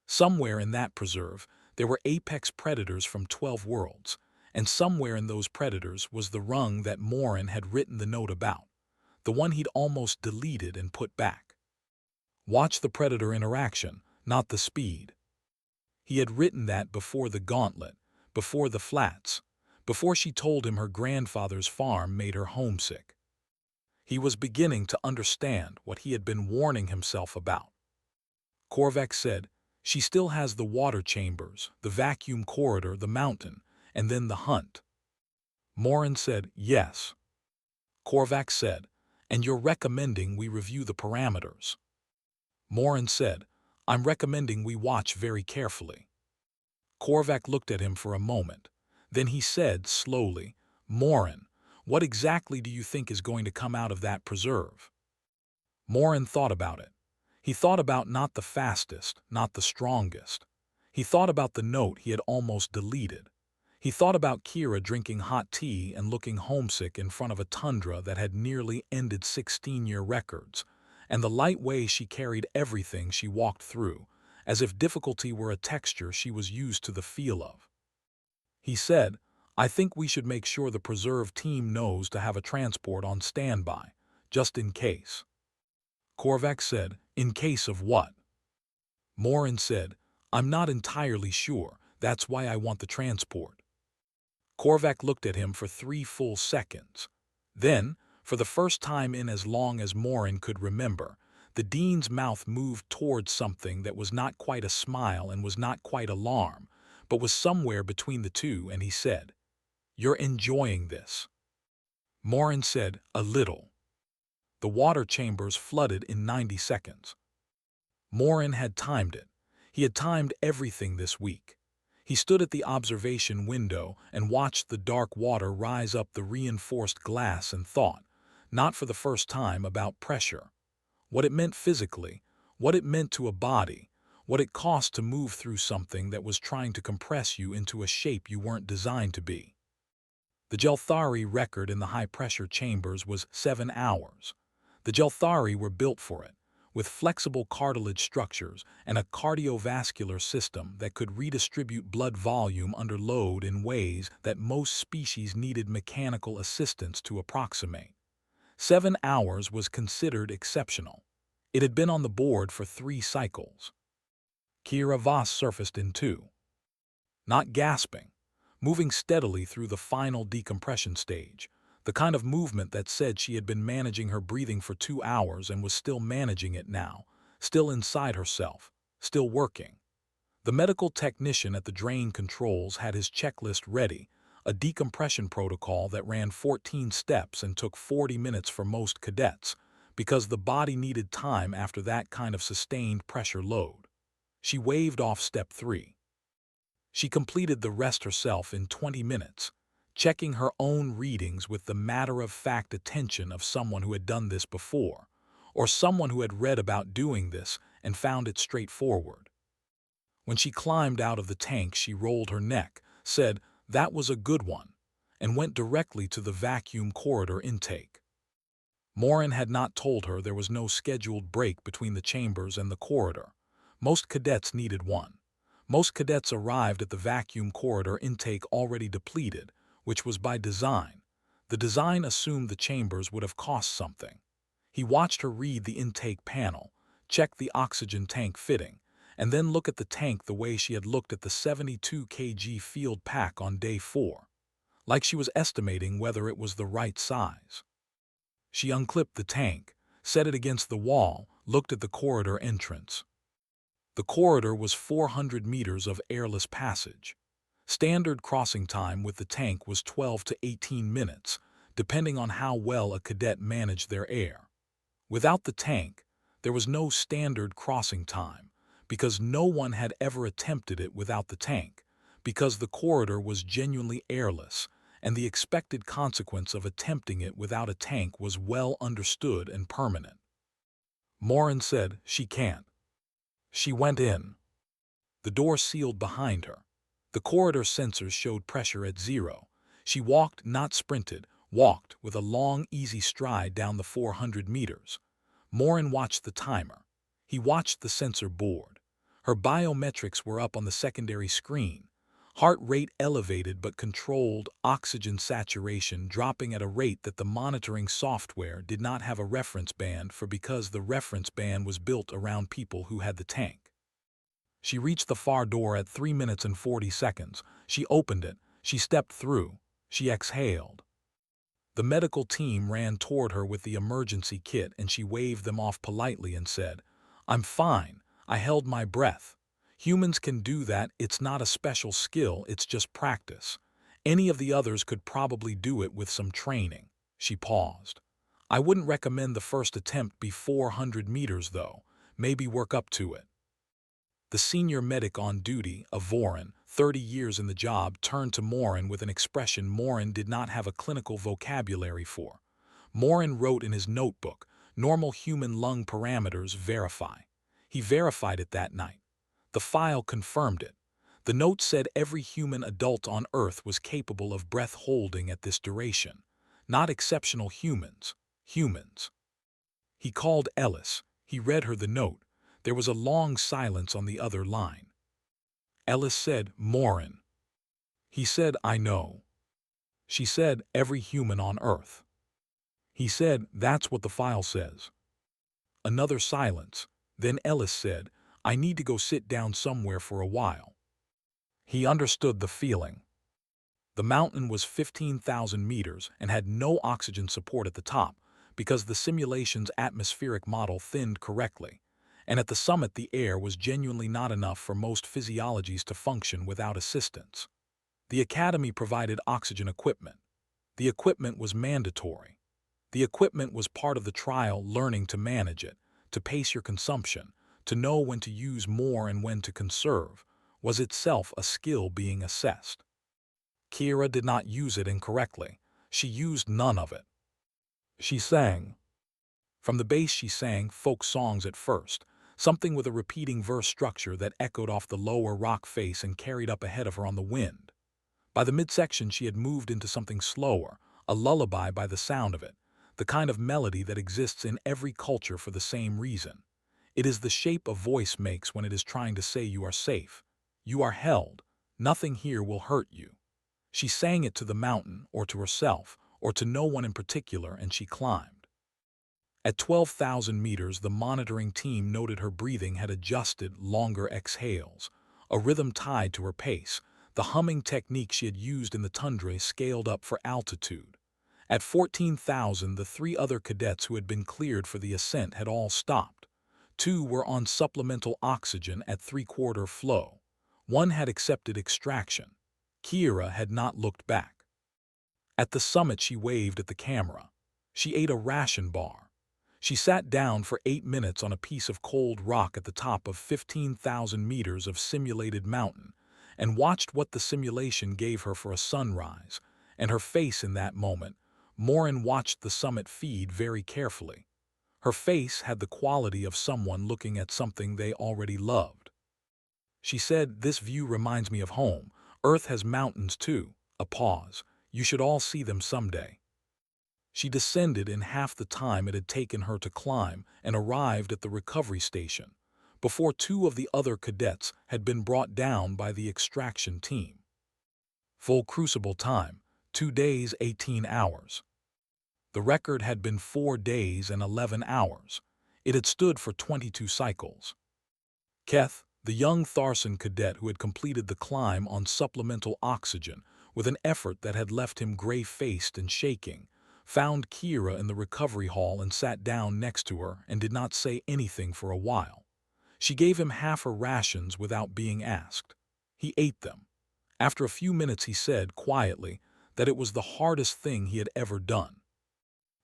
Somewhere in that preserve, there were apex predators from 12 worlds, and somewhere in those predators was the rung that Morin had written the note about, the one he'd almost deleted and put back. Watch the predator interaction, not the speed. He had written that before the gauntlet, before the flats, before she told him her grandfather's farm made her homesick. He was beginning to understand what he had been warning himself about. Korvac said, she still has the water chambers, the vacuum corridor, the mountain, and then the hunt. Morin said, yes. Korvac said, and you're recommending we review the parameters. Morin said, I'm recommending we watch very carefully. Korvac looked at him for a moment. Then he said slowly, Morin, what exactly do you think is going to come out of that preserve? Morin thought about it. He thought about not the fastest, not the strongest. He thought about the note he had almost deleted. He thought about Kira drinking hot tea and looking homesick in front of a tundra that had nearly ended 16-year records, and the light way she carried everything she walked through, as if difficulty were a texture she was used to the feel of. He said, I think we should make sure the preserve team knows to have a transport on standby, just in case. Korvac said, in case of what? Morin said, I'm not entirely sure, that's why I want the transport. Korvac looked at him for 3 full seconds. Then, for the first time in as long as Morin could remember, the dean's mouth moved towards something that was not quite a smile and was not quite alarm, but was somewhere between the two, and he said, you're enjoying this. Morin said, a little. The water chambers flooded in 90 seconds. Morin had timed it. He had timed everything this week. He stood at the observation window and watched the dark water rise up the reinforced glass and thought, not for the first time, about pressure. What it meant physically, what it meant to a body, what it cost to move through something that was trying to compress you into a shape you weren't designed to be. The Jelthari record in the high-pressure chambers was 7 hours. The Jelthari were built for it, with flexible cartilage structures and a cardiovascular system that could redistribute blood volume under load in ways that most species needed mechanical assistance to approximate. 7 hours was considered exceptional. It had been on the board for 3 cycles. Kira Voss surfaced in 2. Not gasping, moving steadily through the final decompression stage, the kind of movement that said she had been managing her breathing for 2 hours and was still managing it now, still inside herself, still working. The medical technician at the drain controls had his checklist ready, a decompression protocol that ran 14 steps and took 40 minutes for most cadets, because the body needed time after that kind of sustained pressure load. She waved off step 3. She completed the rest herself in 20 minutes, checking her own readings with the matter-of-fact attention of someone who had done this before, or someone who had read about doing this and found it straightforward. When she climbed out of the tank, she rolled her neck, said, "That was a good one," and went directly to the vacuum corridor intake. Morin had not told her there was no scheduled break between the chambers and the corridor. Most cadets needed one. Most cadets arrived at the vacuum corridor intake already depleted, which was by design. The design assumed the chambers would have cost something. He watched her read the intake panel, check the oxygen tank fitting, and then look at the tank the way she had looked at the 72 kg field pack on day 4, like she was estimating whether it was the right size. She unclipped the tank, set it against the wall, looked at the corridor entrance. The corridor was 400 meters of airless passage. Standard crossing time with the tank was 12 to 18 minutes, depending on how well a cadet managed their air. Without the tank, there was no standard crossing time, because no one had ever attempted it without the tank, because the corridor was genuinely airless, and the expected consequence of attempting it without a tank was well understood and permanent. Morin said, "She can't." She went in. The door sealed behind her. The corridor sensors showed pressure at 0. She walked, not sprinted, walked with a long, easy stride down the 400 meters. Morin watched the timer. He watched the sensor board. Her biometrics were up on the secondary screen. Heart rate elevated but controlled, oxygen saturation dropping at a rate that the monitoring software did not have a reference band for, because the reference band was built around people who had the tank. She reached the far door at 3 minutes and 40 seconds. She opened it. She stepped through. She exhaled. The medical team ran toward her with the emergency kit, and she waved them off politely and said, "I'm fine. I held my breath. Humans can do that. It's not a special skill, it's just practice. Any of the others could probably do it with some training." She paused. "I wouldn't recommend the first attempt be 400 meters, though. Maybe work up to it." The senior medic on duty, a Vorin, 30 years in the job, turned to Morin with an expression Morin did not have a clinical vocabulary for. Morin wrote in his notebook, "Normal human lung parameters verify." He verified it that night. The file confirmed it. The note said every human adult on Earth was capable of breath holding at this duration. Not exceptional humans. Humans. He called Ellis. He read her the note. There was a long silence on the other line. Ellis said, "Morin." He said, "I know." She said, "Every human on Earth." He said, "That's what the file says." Another silence. Then Ellis said, "I need to go sit down somewhere for a while." He understood the feeling. The mountain was 15,000 meters and had no oxygen support at the top, because the simulation's atmospheric model thinned correctly, and at the summit the air was genuinely not enough for most physiologies to function without assistance. The academy provided oxygen equipment. The equipment was mandatory. The equipment was part of the trial, learning to manage it, to pace your consumption, to know when to use more and when to conserve, was itself a skill being assessed. Kira did not use it incorrectly. She used none of it. She sang. From the bass she sang folk songs at first, something with a repeating verse structure that echoed off the lower rock face and carried up ahead of her on the wind. By the midsection she had moved into something slower, a lullaby by the sound of it, the kind of melody that exists in every culture for the same reason. It is the shape a voice makes when it is trying to say you are safe. You are held. Nothing here will hurt you. She sang it to the mountain, or to herself, or to no one in particular, and she climbed. At 12,000 meters, the monitoring team noted her breathing had adjusted, longer exhales, a rhythm tied to her pace, the humming technique she had used in the tundra scaled up for altitude. At 14,000, the 3 other cadets who had been cleared for the ascent had all stopped. 2 were on supplemental oxygen at three-quarter flow. 1 had accepted extraction. Kira had not looked back. At the summit, she waved at the camera. She ate a ration bar. She sat down for 8 minutes on a piece of cold rock at the top of 15,000 meters of simulated mountain and watched what the simulation gave her for a sunrise, and her face in that moment. Morin watched the summit feed very carefully. Her face had the quality of someone looking at something they already loved. She said, "This view reminds me of home. Earth has mountains too." A pause. "You should all see them someday." She descended in half the time it had taken her to climb and arrived at the recovery station, before 2 of the other cadets had been brought down by the extraction team. Full crucible time, 2 days, 18 hours. The record had been 4 days and 11 hours. It had stood for 22 cycles. Keth, the young Tharson cadet who had completed the climb on supplemental oxygen with an effort that had left him gray-faced and shaking, found Kira in the recovery hall and sat down next to her and did not say anything for a while. She gave him half her rations without being asked. He ate them. After a few minutes he said, quietly, that it was the hardest thing he had ever done.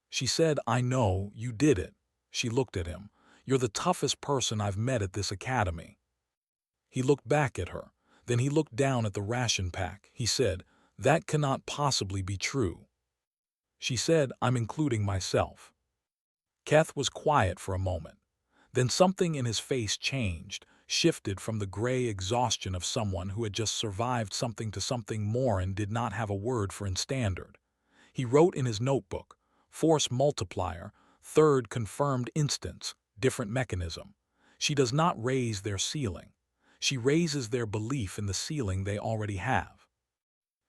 She said, "I know, you did it." She looked at him. "You're the toughest person I've met at this academy." He looked back at her. Then he looked down at the ration pack. He said, "That cannot possibly be true." She said, "I'm including myself." Keth was quiet for a moment. Then something in his face changed, shifted from the gray exhaustion of someone who had just survived something to something Morin did not have a word for in standard. He wrote in his notebook, "Force multiplier, 3rd confirmed instance, different mechanism. She does not raise their ceiling. She raises their belief in the ceiling they already have."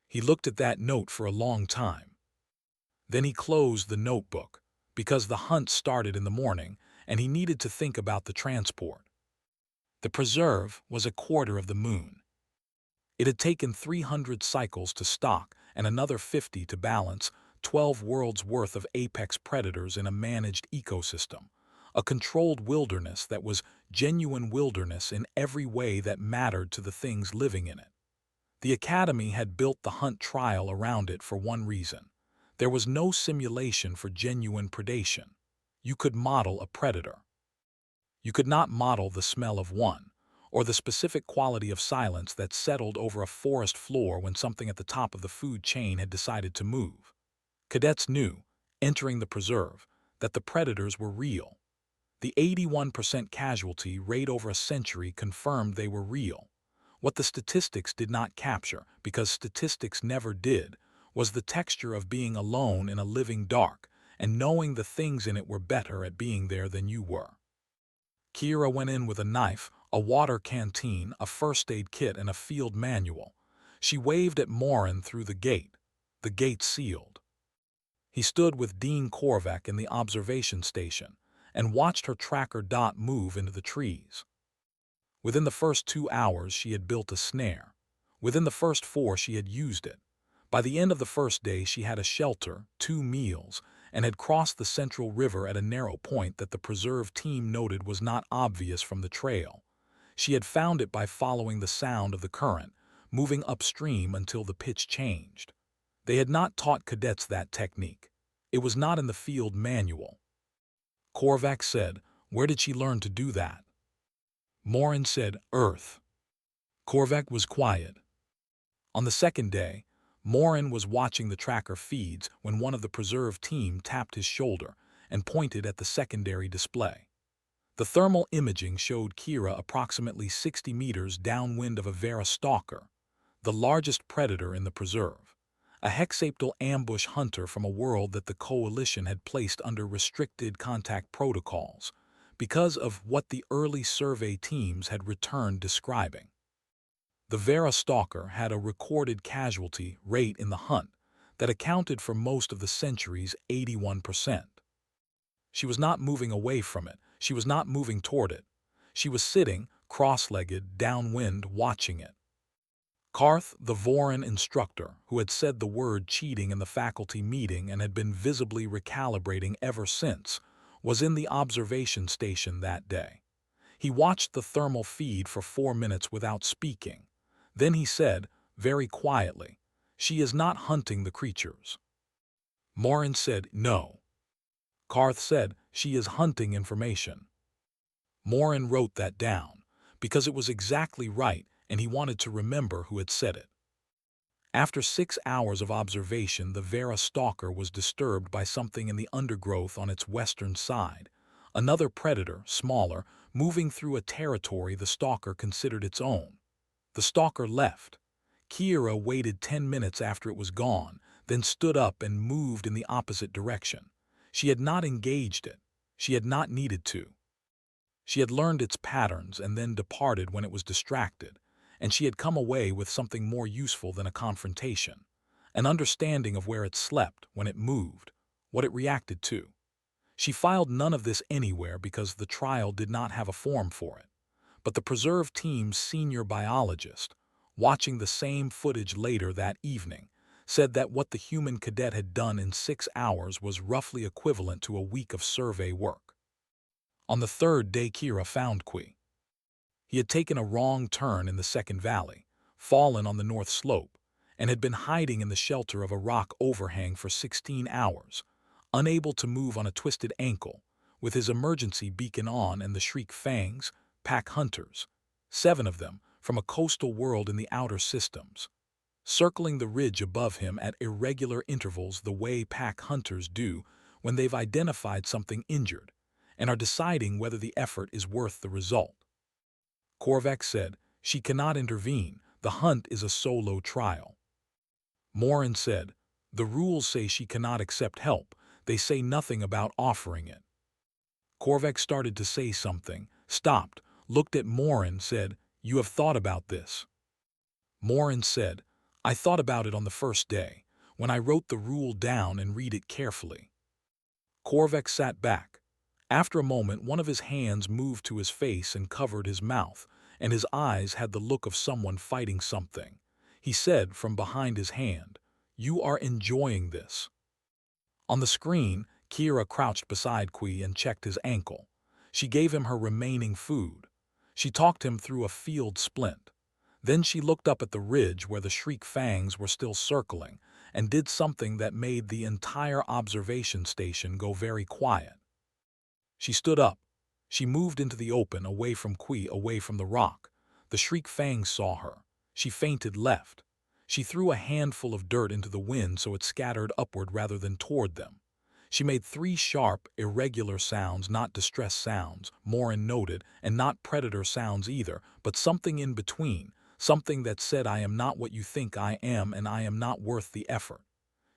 He looked at that note for a long time. Then he closed the notebook, because the hunt started in the morning and he needed to think about the transport. The preserve was a quarter of the moon. It had taken 300 cycles to stock and another 50 to balance 12 worlds' worth of apex predators in a managed ecosystem, a controlled wilderness that was genuine wilderness in every way that mattered to the things living in it. The Academy had built the hunt trial around it for one reason. There was no simulation for genuine predation. You could model a predator. You could not model the smell of one, or the specific quality of silence that settled over a forest floor when something at the top of the food chain had decided to move. Cadets knew, entering the preserve, that the predators were real. The 81% casualty rate over a century confirmed they were real. What the statistics did not capture, because statistics never did, was the texture of being alone in a living dark and knowing the things in it were better at being there than you were. Kira went in with a knife, a water canteen, a first aid kit, and a field manual. She waved at Morin through the gate. The gate sealed. He stood with Dean Korvac in the observation station and watched her tracker dot move into the trees. Within the first 2 hours, she had built a snare. Within the first 4, she had used it. By the end of the first day, she had a shelter, 2 meals, and had crossed the central river at a narrow point that the preserve team noted was not obvious from the trail. She had found it by following the sound of the current, moving upstream until the pitch changed. They had not taught cadets that technique. It was not in the field manual. Korvac said, "Where did she learn to do that?" Morin said, "Earth." Korvac was quiet. On the second day, Morin was watching the tracker feeds when one of the preserve team tapped his shoulder and pointed at the secondary display. The thermal imaging showed Kira approximately 60 meters downwind of a Vera stalker, the largest predator in the preserve, a hexaptal ambush hunter from a world that the Coalition had placed under restricted contact protocols because of what the early survey teams had returned describing. The Vera stalker had a recorded casualty rate in the hunt that accounted for most of the century's 81%. She was not moving away from it. She was not moving toward it. She was sitting, cross-legged, downwind, watching it. Karth, the Voran instructor, who had said the word cheating in the faculty meeting and had been visibly recalibrating ever since, was in the observation station that day. He watched the thermal feed for 4 minutes without speaking. Then he said, very quietly, "She is not hunting the creatures." Morin said, "No." Karth said, "She is hunting information." Morin wrote that down, because it was exactly right and he wanted to remember who had said it. After 6 hours of observation, the Vera stalker was disturbed by something in the undergrowth on its western side. Another predator, smaller, moving through a territory the stalker considered its own. The stalker left. Kira waited 10 minutes after it was gone, then stood up and moved in the opposite direction. She had not engaged it. She had not needed to. She had learned its patterns and then departed when it was distracted, and she had come away with something more useful than a confrontation, an understanding of where it slept when it moved, what it reacted to. She filed none of this anywhere because the trial did not have a form for it. But the preserve team's senior biologist, watching the same footage later that evening, said that what the human cadet had done in 6 hours was roughly equivalent to a week of survey work. On the third day, Kira found Kui. He had taken a wrong turn in the second valley, fallen on the north slope, and had been hiding in the shelter of a rock overhang for 16 hours, unable to move on a twisted ankle, with his emergency beacon on and the Shriek Fangs, pack hunters, 7 of them, from a coastal world in the outer systems, circling the ridge above him at irregular intervals the way pack hunters do when they've identified something injured and are deciding whether the effort is worth the result. Korvac said, "She cannot intervene. The hunt is a solo trial." Morin said, "The rules say she cannot accept help. They say nothing about offering it." Korvac started to say something, stopped, looked at Morin, said, "You have thought about this?" Morin said, "I thought about it on the first day, when I wrote the rule down and read it carefully." Korvac sat back. After a moment, one of his hands moved to his face and covered his mouth, and his eyes had the look of someone fighting something. He said from behind his hand, "You are enjoying this." On the screen, Kira crouched beside Kui and checked his ankle. She gave him her remaining food. She talked him through a field splint. Then she looked up at the ridge where the Shriek Fangs were still circling and did something that made the entire observation station go very quiet. She stood up. She moved into the open, away from Kui, away from the rock. The Shriek Fangs saw her. She fainted left. She threw a handful of dirt into the wind so it scattered upward rather than toward them. She made 3 sharp, irregular sounds, not distress sounds, Morin noted, and not predator sounds either, but something in between, something that said, "I am not what you think I am and I am not worth the effort."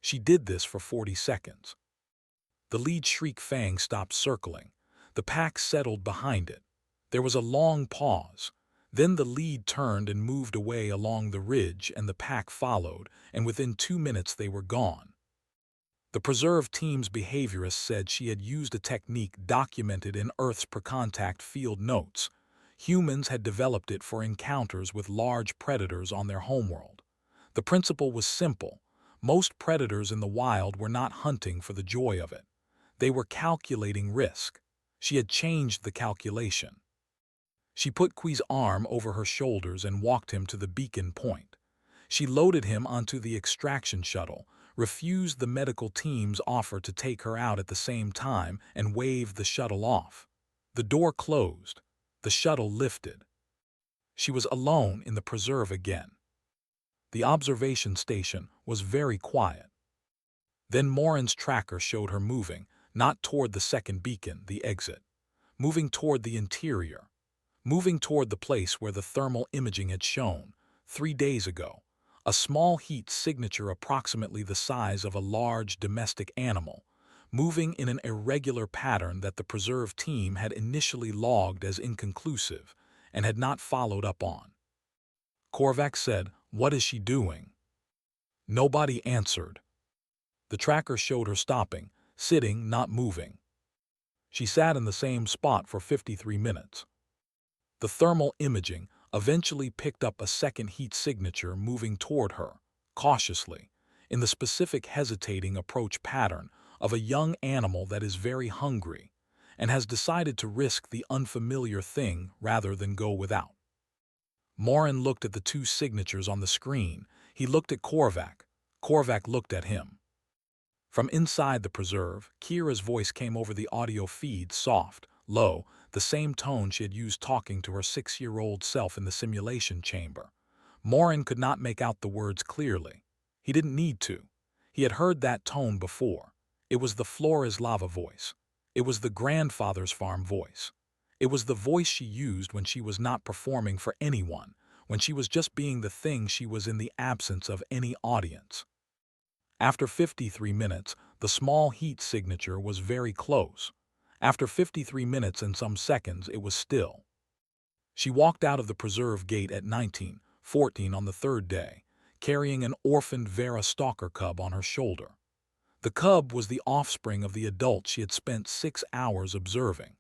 She did this for 40 seconds. The lead Shriek Fang stopped circling. The pack settled behind it. There was a long pause. Then the lead turned and moved away along the ridge, and the pack followed, and within 2 minutes they were gone. The preserve team's behaviorist said she had used a technique documented in Earth's per-contact field notes. Humans had developed it for encounters with large predators on their homeworld. The principle was simple. Most predators in the wild were not hunting for the joy of it. They were calculating risk. She had changed the calculation. She put Kui's arm over her shoulders and walked him to the beacon point. She loaded him onto the extraction shuttle, refused the medical team's offer to take her out at the same time, and waved the shuttle off. The door closed. The shuttle lifted. She was alone in the preserve again. The observation station was very quiet. Then Morin's tracker showed her moving, not toward the second beacon, the exit, moving toward the interior, moving toward the place where the thermal imaging had shown, 3 days ago, a small heat signature approximately the size of a large domestic animal, moving in an irregular pattern that the preserve team had initially logged as inconclusive and had not followed up on. Korvac said, "What is she doing?" Nobody answered. The tracker showed her stopping, sitting, not moving. She sat in the same spot for 53 minutes. The thermal imaging eventually picked up a second heat signature moving toward her, cautiously, in the specific hesitating approach pattern of a young animal that is very hungry, and has decided to risk the unfamiliar thing rather than go without. Morin looked at the two signatures on the screen. He looked at Korvac. Korvac looked at him. From inside the preserve, Kira's voice came over the audio feed, soft, low, the same tone she had used talking to her 6-year-old self in the simulation chamber. Morin could not make out the words clearly. He didn't need to. He had heard that tone before. It was the Flores Lava voice. It was the grandfather's farm voice. It was the voice she used when she was not performing for anyone, when she was just being the thing she was in the absence of any audience. After 53 minutes, the small heat signature was very close. After 53 minutes and some seconds, it was still. She walked out of the preserve gate at 19:14 on the third day, carrying an orphaned Vera stalker cub on her shoulder. The cub was the offspring of the adult she had spent 6 hours observing.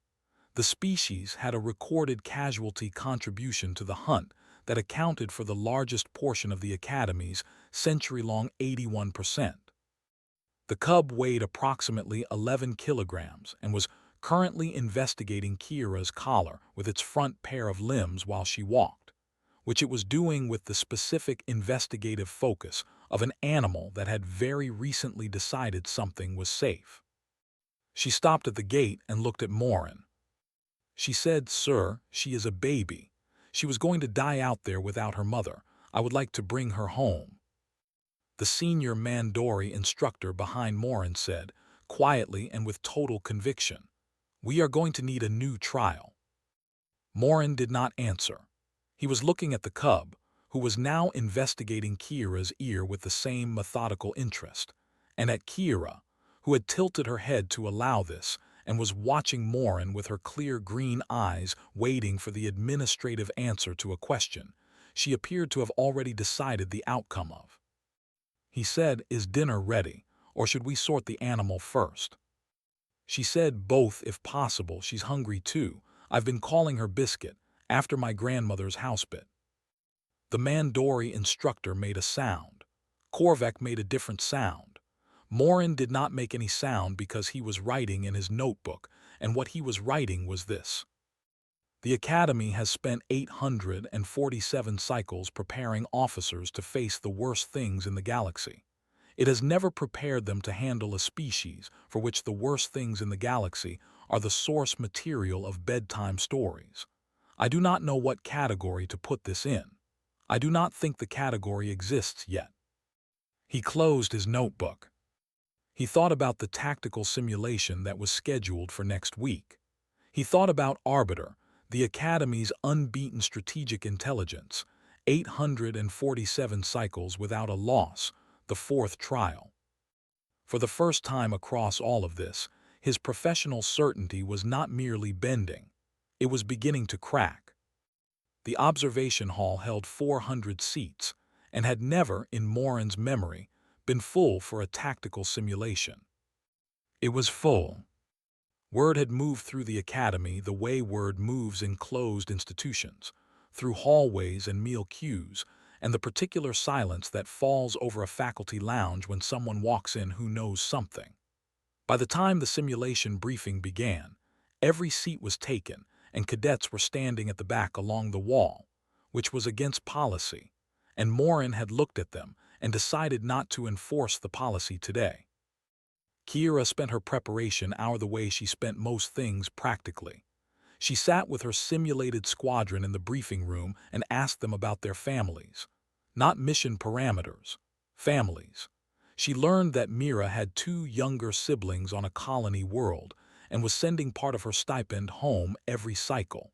The species had a recorded casualty contribution to the hunt that accounted for the largest portion of the Academy's century-long 81%. The cub weighed approximately 11 kilograms and was currently investigating Kira's collar with its front pair of limbs while she walked, which it was doing with the specific investigative focus of an animal that had very recently decided something was safe. She stopped at the gate and looked at Morin. She said, "Sir, she is a baby. She was going to die out there without her mother. I would like to bring her home." The senior Mandori instructor behind Morin said, quietly and with total conviction, "We are going to need a new trial." Morin did not answer. He was looking at the cub, who was now investigating Kira's ear with the same methodical interest, and at Kira, who had tilted her head to allow this, and was watching Morin with her clear green eyes waiting for the administrative answer to a question she appeared to have already decided the outcome of. He said, "Is dinner ready, or should we sort the animal first?" She said, "Both if possible. She's hungry too. I've been calling her Biscuit, after my grandmother's house bit." The Mandori instructor made a sound. Korvac made a different sound. Morin did not make any sound because he was writing in his notebook, and what he was writing was this: "The Academy has spent 847 cycles preparing officers to face the worst things in the galaxy. It has never prepared them to handle a species for which the worst things in the galaxy are the source material of bedtime stories. I do not know what category to put this in. I do not think the category exists yet." He closed his notebook. He thought about the tactical simulation that was scheduled for next week. He thought about Arbiter, the Academy's unbeaten strategic intelligence, 847 cycles without a loss, the fourth trial. For the first time across all of this, his professional certainty was not merely bending. It was beginning to crack. The observation hall held 400 seats and had never, in Morin's memory, been full for a tactical simulation. It was full. Word had moved through the Academy the way word moves in closed institutions, through hallways and meal queues, and the particular silence that falls over a faculty lounge when someone walks in who knows something. By the time the simulation briefing began, every seat was taken and cadets were standing at the back along the wall, which was against policy, and Morin had looked at them and decided not to enforce the policy today. Kira spent her preparation hour the way she spent most things practically. She sat with her simulated squadron in the briefing room and asked them about their families. Not mission parameters, families. She learned that Mira had 2 younger siblings on a colony world and was sending part of her stipend home every cycle.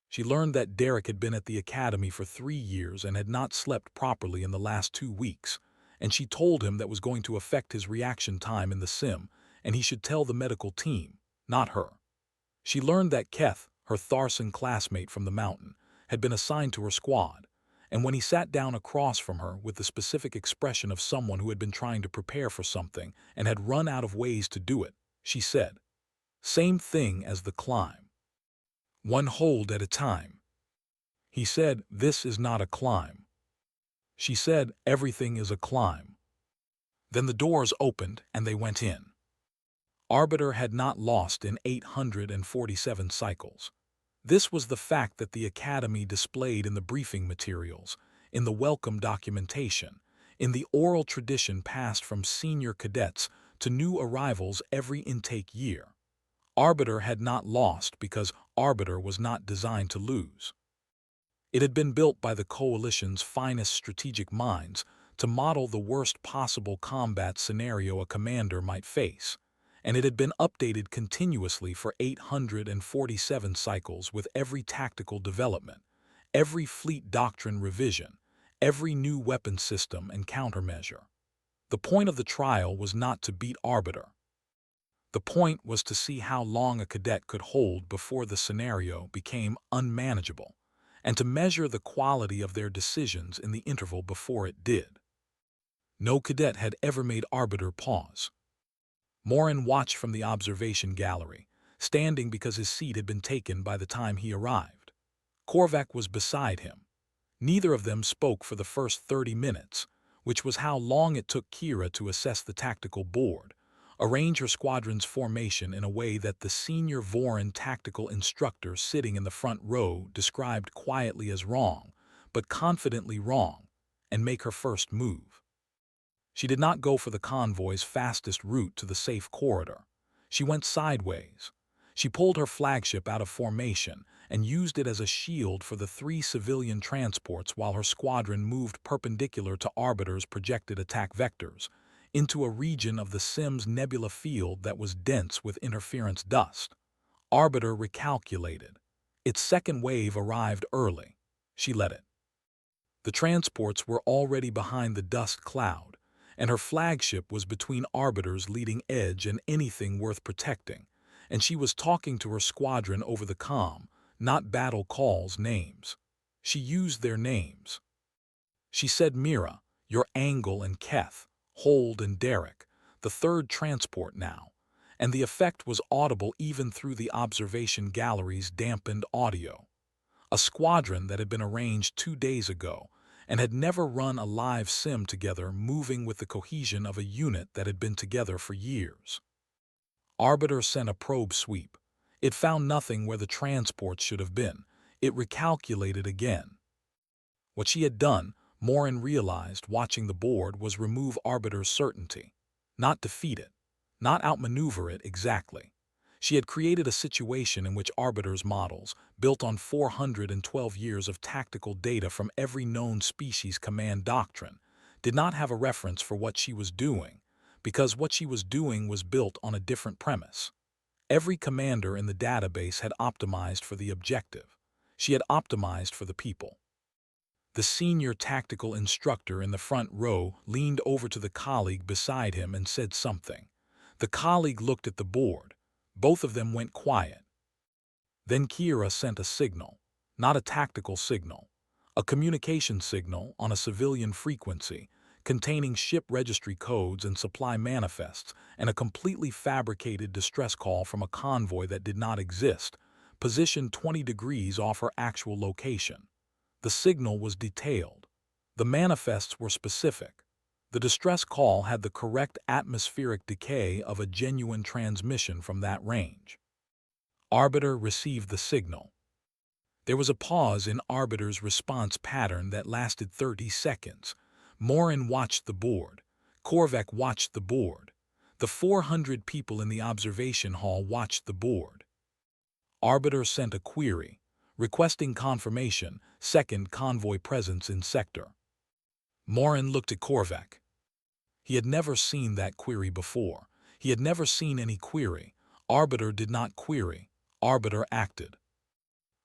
She learned that Derek had been at the Academy for 3 years and had not slept properly in the last 2 weeks, and she told him that was going to affect his reaction time in the sim, and he should tell the medical team, not her. She learned that Keth, her Tharson classmate from the mountain, had been assigned to her squad, and when he sat down across from her with the specific expression of someone who had been trying to prepare for something and had run out of ways to do it, she said, "Same thing as the climb. One hold at a time." He said, "This is not a climb." She said, "Everything is a climb." Then the doors opened and they went in. Arbiter had not lost in 847 cycles. This was the fact that the Academy displayed in the briefing materials, in the welcome documentation, in the oral tradition passed from senior cadets to new arrivals every intake year. Arbiter had not lost because Arbiter was not designed to lose. It had been built by the Coalition's finest strategic minds to model the worst possible combat scenario a commander might face, and it had been updated continuously for 847 cycles with every tactical development, every fleet doctrine revision, every new weapon system and countermeasure. The point of the trial was not to beat Arbiter. The point was to see how long a cadet could hold before the scenario became unmanageable, and to measure the quality of their decisions in the interval before it did. No cadet had ever made Arbiter pause. Morin watched from the observation gallery, standing because his seat had been taken by the time he arrived. Korvac was beside him. Neither of them spoke for the first 30 minutes, which was how long it took Kira to assess the tactical board, arrange her squadron's formation in a way that the senior Vorin tactical instructor sitting in the front row described quietly as wrong, but confidently wrong, and make her first move. She did not go for the convoy's fastest route to the safe corridor. She went sideways. She pulled her flagship out of formation and used it as a shield for the 3 civilian transports while her squadron moved perpendicular to Arbiter's projected attack vectors, into a region of the Sims nebula field that was dense with interference dust. Arbiter recalculated. Its second wave arrived early. She let it. The transports were already behind the dust cloud, and her flagship was between Arbiter's leading edge and anything worth protecting, and she was talking to her squadron over the comm, not battle calls names. She used their names. She said Mira, your Angle and Keth, Hold and Derek, the third transport now, and the effect was audible even through the observation gallery's dampened audio. A squadron that had been arranged 2 days ago and had never run a live sim together, moving with the cohesion of a unit that had been together for years. Arbiter sent a probe sweep. It found nothing where the transports should have been. It recalculated again. What she had done, Morin realized watching the board, was remove Arbiter's certainty, not defeat it, not outmaneuver it exactly. She had created a situation in which Arbiter's models, built on 412 years of tactical data from every known species command doctrine, did not have a reference for what she was doing, because what she was doing was built on a different premise. Every commander in the database had optimized for the objective. She had optimized for the people. The senior tactical instructor in the front row leaned over to the colleague beside him and said something. The colleague looked at the board. Both of them went quiet. Then Kira sent a signal, not a tactical signal, a communication signal on a civilian frequency, containing ship registry codes and supply manifests, and a completely fabricated distress call from a convoy that did not exist, positioned 20 degrees off her actual location. The signal was detailed. The manifests were specific. The distress call had the correct atmospheric decay of a genuine transmission from that range. Arbiter received the signal. There was a pause in Arbiter's response pattern that lasted 30 seconds. Morin watched the board. Korvac watched the board. The 400 people in the observation hall watched the board. Arbiter sent a query, requesting confirmation, second convoy presence in sector. Morin looked at Korvac. He had never seen that query before. He had never seen any query. Arbiter did not query. Arbiter acted.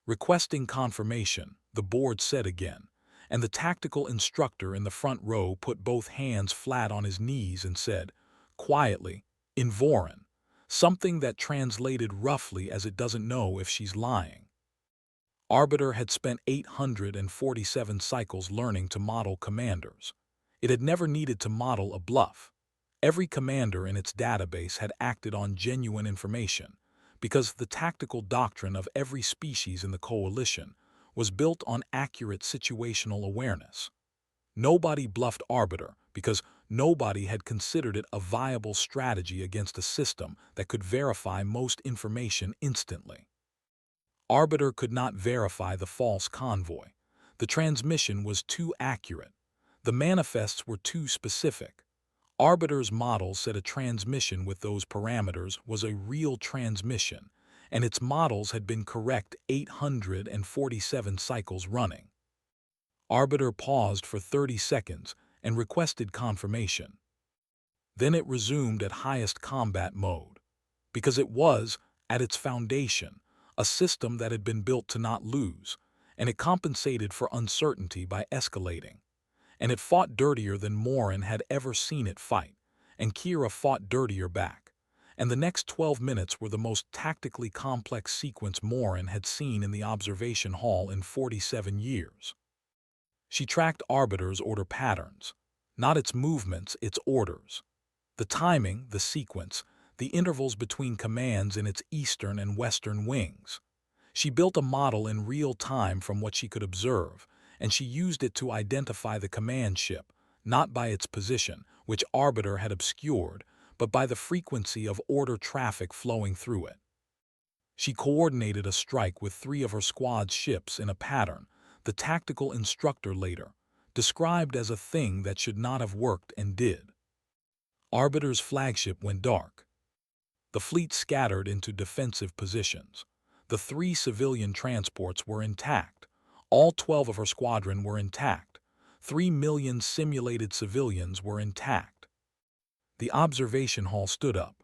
Requesting confirmation, the board said again, and the tactical instructor in the front row put both hands flat on his knees and said, quietly, in Vorin, something that translated roughly as it doesn't know if she's lying. Arbiter had spent 847 cycles learning to model commanders. It had never needed to model a bluff. Every commander in its database had acted on genuine information, because the tactical doctrine of every species in the Coalition was built on accurate situational awareness. Nobody bluffed Arbiter because nobody had considered it a viable strategy against a system that could verify most information instantly. Arbiter could not verify the false convoy. The transmission was too accurate. The manifests were too specific. Arbiter's model said a transmission with those parameters was a real transmission, and its models had been correct 847 cycles running. Arbiter paused for 30 seconds and requested confirmation. Then it resumed at highest combat mode, because it was, at its foundation, a system that had been built to not lose, and it compensated for uncertainty by escalating. And it fought dirtier than Morin had ever seen it fight, and Kira fought dirtier back. And the next 12 minutes were the most tactically complex sequence Morin had seen in the observation hall in 47 years. She tracked Arbiter's order patterns, not its movements, its orders. The timing, the sequence, the intervals between commands in its eastern and western wings. She built a model in real time from what she could observe, and she used it to identify the command ship, not by its position, which Arbiter had obscured, but by the frequency of order traffic flowing through it. She coordinated a strike with 3 of her squad's ships in a pattern the tactical instructor later described as a thing that should not have worked and did. Arbiter's flagship went dark. The fleet scattered into defensive positions. The 3 civilian transports were intact. All 12 of her squadron were intact. 3 million simulated civilians were intact. The observation hall stood up.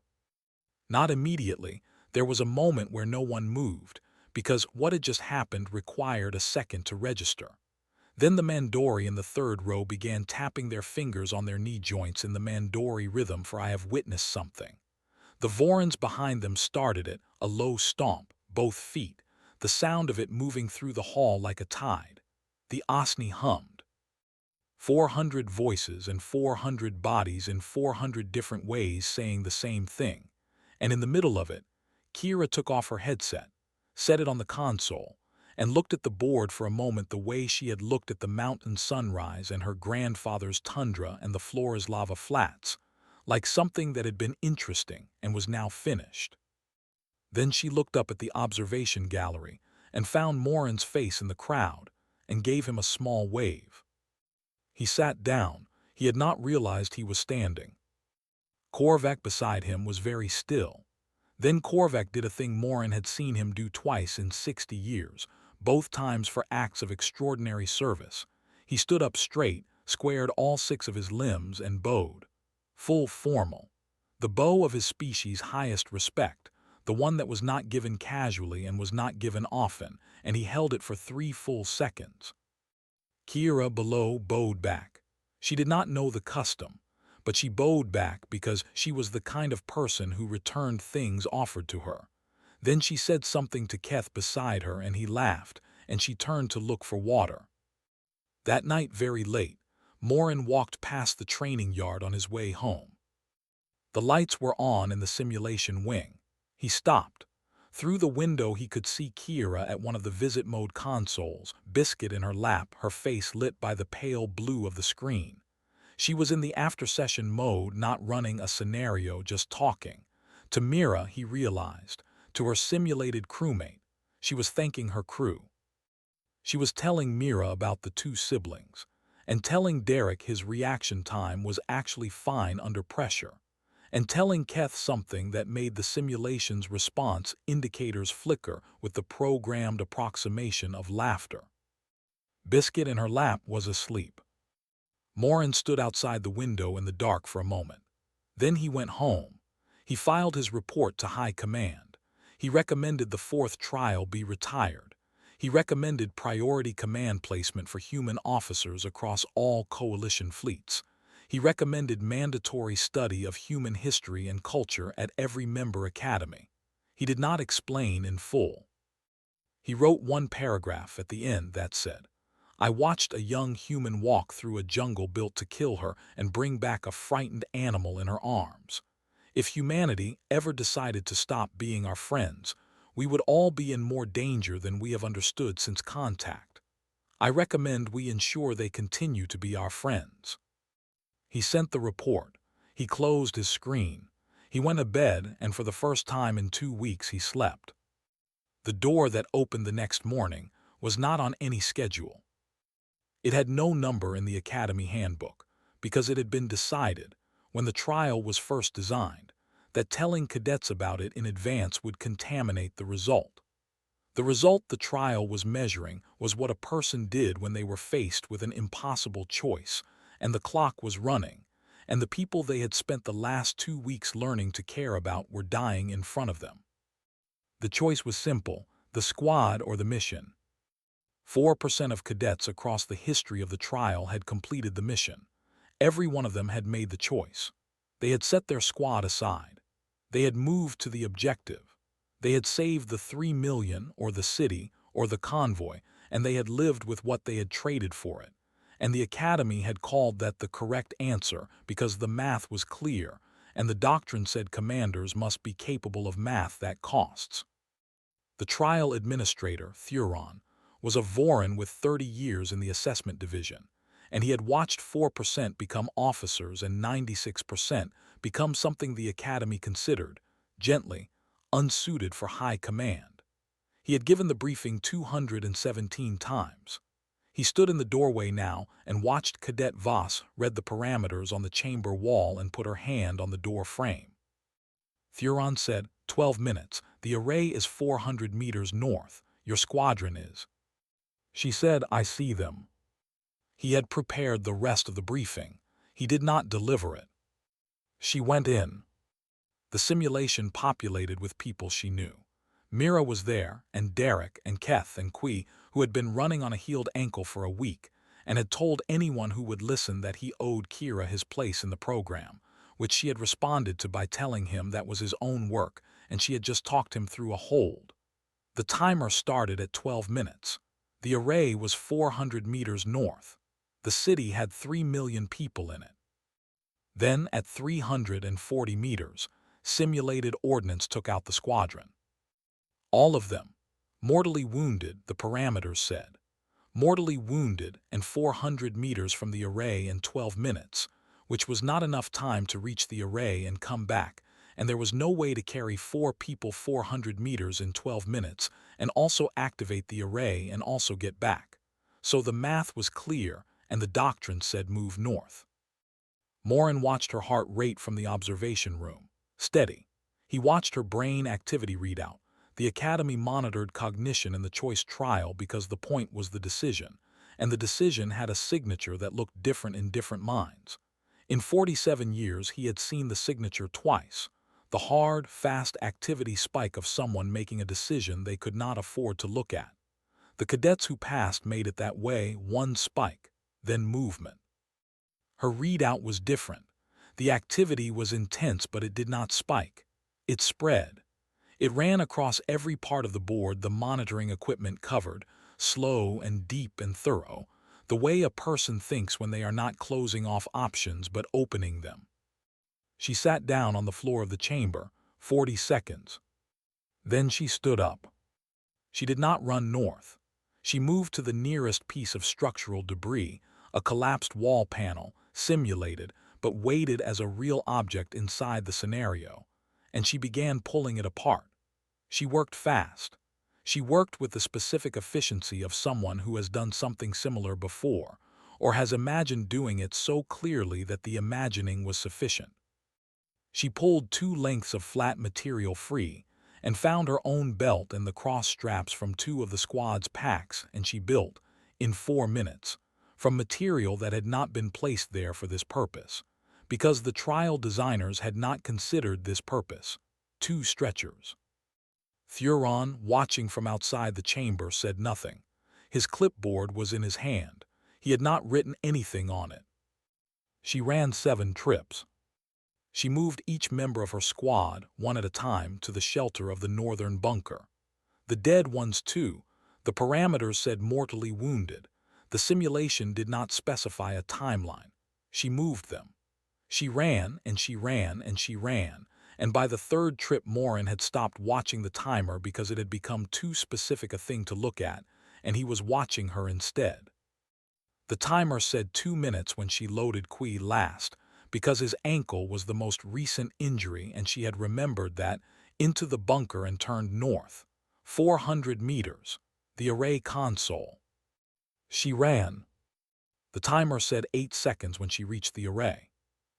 Not immediately. There was a moment where no one moved, because what had just happened required a second to register. Then the Mandori in the third row began tapping their fingers on their knee joints in the Mandori rhythm for "I have witnessed something." The Vorons behind them started it, a low stomp, both feet, the sound of it moving through the hall like a tide. The Osni hummed. 400 voices and 400 bodies in 400 different ways saying the same thing. And in the middle of it, Kira took off her headset, set it on the console, and looked at the board for a moment the way she had looked at the mountain sunrise and her grandfather's tundra and the Flores lava flats, like something that had been interesting and was now finished. Then she looked up at the observation gallery and found Morin's face in the crowd and gave him a small wave. He sat down. He had not realized he was standing. Korvac beside him was very still. Then Korvac did a thing Morin had seen him do twice in 60 years, both times for acts of extraordinary service. He stood up straight, squared all 6 of his limbs, and bowed. Full formal. The bow of his species' highest respect, the one that was not given casually and was not given often, and he held it for 3 full seconds. Kira below bowed back. She did not know the custom, but she bowed back because she was the kind of person who returned things offered to her. Then she said something to Keth beside her and he laughed, and she turned to look for water. That night very late, Morin walked past the training yard on his way home. The lights were on in the simulation wing. He stopped. Through the window he could see Kira at one of the visit mode consoles, biscuit in her lap, her face lit by the pale blue of the screen. She was in the after-session mode, not running a scenario, just talking. To Mira, he realized. To her simulated crewmate. She was thanking her crew. She was telling Mira about the 2 siblings, and telling Derek his reaction time was actually fine under pressure, and telling Keth something that made the simulation's response indicators flicker with the programmed approximation of laughter. Biscuit in her lap was asleep. Morin stood outside the window in the dark for a moment. Then he went home. He filed his report to High Command. He recommended the 4th trial be retired. He recommended priority command placement for human officers across all coalition fleets. He recommended mandatory study of human history and culture at every member academy. He did not explain in full. He wrote one paragraph at the end that said, "I watched a young human walk through a jungle built to kill her and bring back a frightened animal in her arms. If humanity ever decided to stop being our friends, we would all be in more danger than we have understood since contact. I recommend we ensure they continue to be our friends." He sent the report. He closed his screen. He went to bed, and for the first time in 2 weeks he slept. The door that opened the next morning was not on any schedule. It had no number in the Academy handbook, because it had been decided, when the trial was first designed, that telling cadets about it in advance would contaminate the result. The result the trial was measuring was what a person did when they were faced with an impossible choice, and the clock was running, and the people they had spent the last 2 weeks learning to care about were dying in front of them. The choice was simple: the squad or the mission. 4% of cadets across the history of the trial had completed the mission. Every one of them had made the choice. They had set their squad aside. They had moved to the objective. They had saved the 3 million, or the city, or the convoy, and they had lived with what they had traded for it. And the Academy had called that the correct answer because the math was clear, and the doctrine said commanders must be capable of math that costs. The trial administrator, Thuron, was a Voron with 30 years in the assessment division, and he had watched 4% become officers and 96% become something the Academy considered, gently, unsuited for high command. He had given the briefing 217 times. He stood in the doorway now and watched Cadet Voss read the parameters on the chamber wall and put her hand on the door frame. Thuron said, 12 minutes. The array is 400 meters north. Your squadron is. She said, I see them. He had prepared the rest of the briefing. He did not deliver it. She went in. The simulation populated with people she knew. Mira was there, and Derek, and Keth, and Qui, who had been running on a healed ankle for a week, and had told anyone who would listen that he owed Kira his place in the program, which she had responded to by telling him that was his own work, and she had just talked him through a hold. The timer started at 12 minutes. The array was 400 meters north. The city had 3 million people in it. Then, at 340 meters, simulated ordnance took out the squadron. All of them. Mortally wounded, the parameters said. Mortally wounded and 400 meters from the array in 12 minutes, which was not enough time to reach the array and come back, and there was no way to carry 4 people 400 meters in 12 minutes and also activate the array and also get back. So the math was clear, and the doctrine said move north. Morin watched her heart rate from the observation room. Steady. He watched her brain activity readout. The Academy monitored cognition in the choice trial because the point was the decision, and the decision had a signature that looked different in different minds. In 47 years, he had seen the signature twice. The hard, fast activity spike of someone making a decision they could not afford to look at. The cadets who passed made it that way: one spike, then movement. Her readout was different. The activity was intense, but it did not spike. It spread. It ran across every part of the board the monitoring equipment covered, slow and deep and thorough, the way a person thinks when they are not closing off options but opening them. She sat down on the floor of the chamber, 40 seconds. Then she stood up. She did not run north. She moved to the nearest piece of structural debris, a collapsed wall panel, simulated, but weighted as a real object inside the scenario, and she began pulling it apart. She worked fast. She worked with the specific efficiency of someone who has done something similar before, or has imagined doing it so clearly that the imagining was sufficient. She pulled 2 lengths of flat material free, and found her own belt and the cross straps from 2 of the squad's packs, and she built, in 4 minutes, from material that had not been placed there for this purpose, because the trial designers had not considered this purpose, 2 stretchers. Thuron, watching from outside the chamber, said nothing. His clipboard was in his hand. He had not written anything on it. She ran 7 trips. She moved each member of her squad, one at a time, to the shelter of the northern bunker. The dead ones too. The parameters said mortally wounded. The simulation did not specify a timeline. She moved them. She ran, and she ran, and she ran, and by the 3rd trip Morin had stopped watching the timer because it had become too specific a thing to look at, and he was watching her instead. The timer said 2 minutes when she loaded Qui last, because his ankle was the most recent injury and she had remembered that into the bunker and turned north. 400 meters. The array console. She ran. The timer said 8 seconds when she reached the array.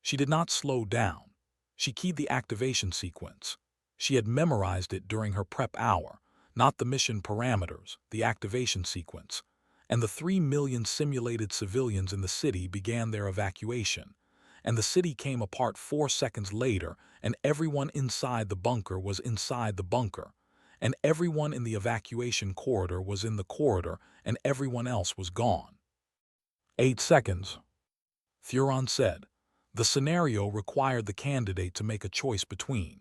She did not slow down. She keyed the activation sequence. She had memorized it during her prep hour, not the mission parameters, the activation sequence. And the 3 million simulated civilians in the city began their evacuation. And the city came apart 4 seconds later, and everyone inside the bunker was inside the bunker. And everyone in the evacuation corridor was in the corridor, and everyone else was gone. 8 seconds, Thuron said. The scenario required the candidate to make a choice between.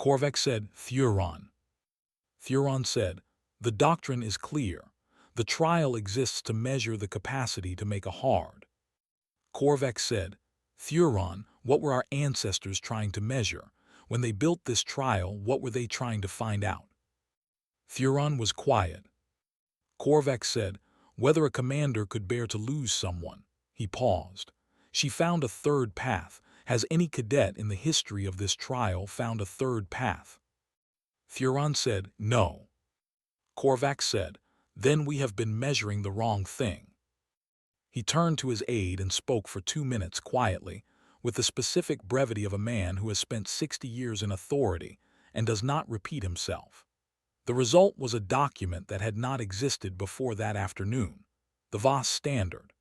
Korvac said, Thuron. Thuron said, the doctrine is clear. The trial exists to measure the capacity to make a hard. Korvac said, Thuron, what were our ancestors trying to measure? When they built this trial, what were they trying to find out? Thuron was quiet. Korvac said, whether a commander could bear to lose someone. He paused. She found a third path. Has any cadet in the history of this trial found a third path? Thuron said, no. Korvac said, then we have been measuring the wrong thing. He turned to his aide and spoke for 2 minutes quietly, with the specific brevity of a man who has spent 60 years in authority and does not repeat himself. The result was a document that had not existed before that afternoon, the VOS Standard,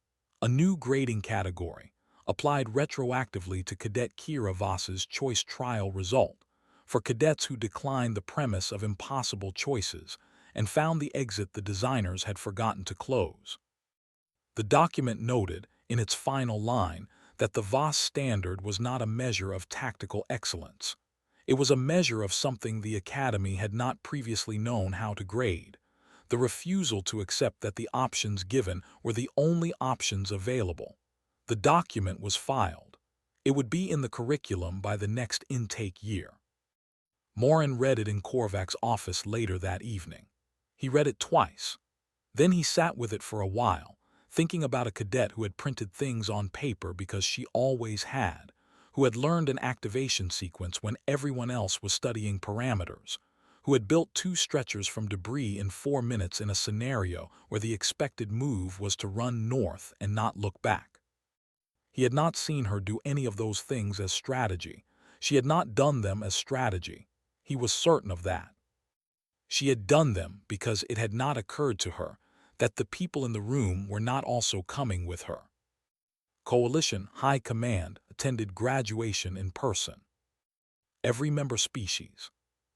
a new grading category, applied retroactively to Cadet Kira Voss's choice trial result, for cadets who declined the premise of impossible choices and found the exit the designers had forgotten to close. The document noted, in its final line, that the VOS Standard was not a measure of tactical excellence. It was a measure of something the Academy had not previously known how to grade, the refusal to accept that the options given were the only options available. The document was filed. It would be in the curriculum by the next intake year. Morin read it in Korvac's office later that evening. He read it twice. Then he sat with it for a while, thinking about a cadet who had printed things on paper because she always had, who had learned an activation sequence when everyone else was studying parameters, who had built 2 stretchers from debris in 4 minutes in a scenario where the expected move was to run north and not look back. He had not seen her do any of those things as strategy. She had not done them as strategy. He was certain of that. She had done them because it had not occurred to her that the people in the room were not also coming with her. Coalition High Command attended graduation in person. Every member species.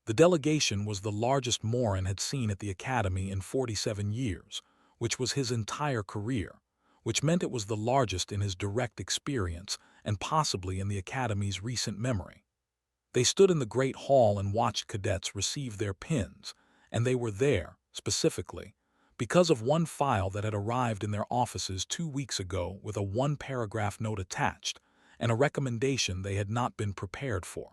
The delegation was the largest Morin had seen at the Academy in 47 years, which was his entire career, which meant it was the largest in his direct experience and possibly in the Academy's recent memory. They stood in the Great Hall and watched cadets receive their pins, and they were there, specifically, because of one file that had arrived in their offices 2 weeks ago with a 1-paragraph note attached and a recommendation they had not been prepared for.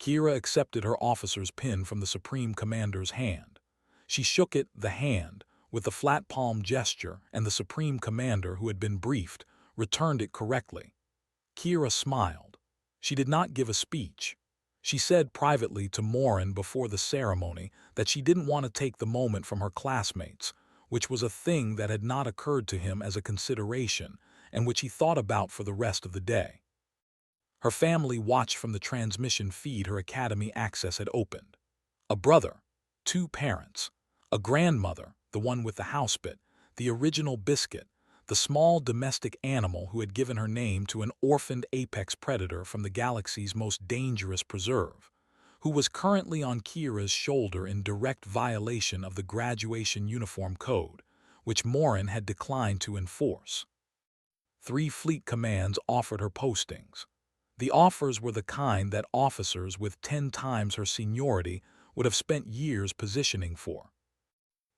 Kira accepted her officer's pin from the Supreme Commander's hand. She shook it, the hand, with the flat palm gesture, and the Supreme Commander, who had been briefed, returned it correctly. Kira smiled. She did not give a speech. She said privately to Morin before the ceremony that she didn't want to take the moment from her classmates, which was a thing that had not occurred to him as a consideration and which he thought about for the rest of the day. Her family watched from the transmission feed her Academy access had opened. A brother, 2 parents, a grandmother, the one with the housebit, the original biscuit, the small domestic animal who had given her name to an orphaned apex predator from the galaxy's most dangerous preserve, who was currently on Kira's shoulder in direct violation of the graduation uniform code, which Morin had declined to enforce. 3 fleet commands offered her postings. The offers were the kind that officers with 10 times her seniority would have spent years positioning for.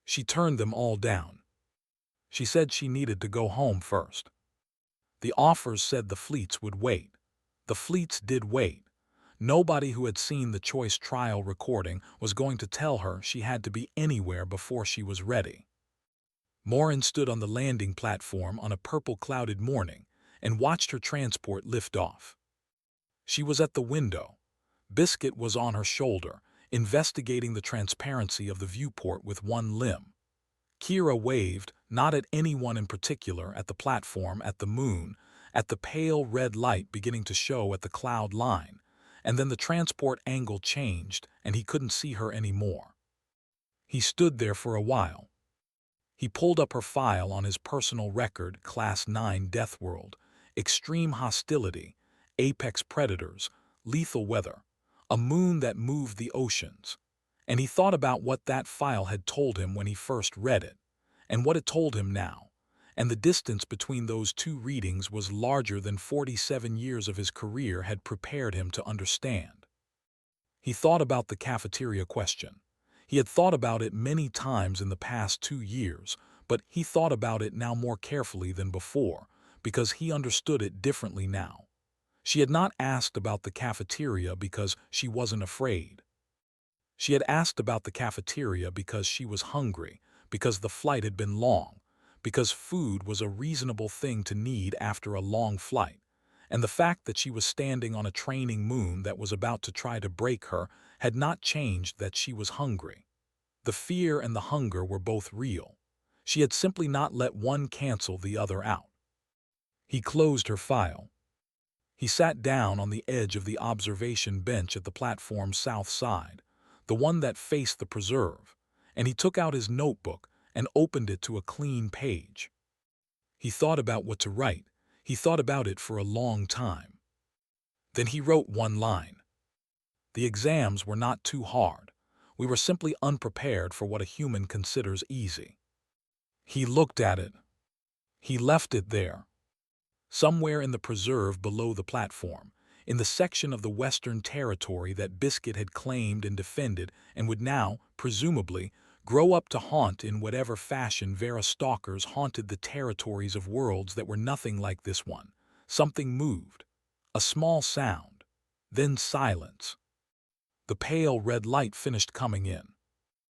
She turned them all down. She said she needed to go home first. The offers said the fleets would wait. The fleets did wait. Nobody who had seen the choice trial recording was going to tell her she had to be anywhere before she was ready. Morin stood on the landing platform on a purple-clouded morning, and watched her transport lift off. She was at the window. Biscuit was on her shoulder, investigating the transparency of the viewport with one limb. Kira waved, not at anyone in particular, at the platform, at the moon, at the pale red light beginning to show at the cloud line, and then the transport angle changed and he couldn't see her anymore. He stood there for a while. He pulled up her file on his personal record, Class 9 Death World, extreme hostility, apex predators, lethal weather, a moon that moved the oceans. And he thought about what that file had told him when he first read it, and what it told him now. And the distance between those two readings was larger than 47 years of his career had prepared him to understand. He thought about the cafeteria question. He had thought about it many times in the past 2 years, but he thought about it now more carefully than before, because he understood it differently now. She had not asked about the cafeteria because she wasn't afraid. She had asked about the cafeteria because she was hungry, because the flight had been long, because food was a reasonable thing to need after a long flight, and the fact that she was standing on a training moon that was about to try to break her had not changed that she was hungry. The fear and the hunger were both real. She had simply not let one cancel the other out. He closed her file. He sat down on the edge of the observation bench at the platform's south side, the one that faced the preserve, and he took out his notebook and opened it to a clean page. He thought about what to write. He thought about it for a long time. Then he wrote one line. The exams were not too hard. We were simply unprepared for what a human considers easy. He looked at it. He left it there. Somewhere in the preserve below the platform, in the section of the Western Territory that Biscuit had claimed and defended and would now, presumably, grow up to haunt in whatever fashion Vera stalkers haunted the territories of worlds that were nothing like this one. Something moved. A small sound. Then silence. The pale red light finished coming in.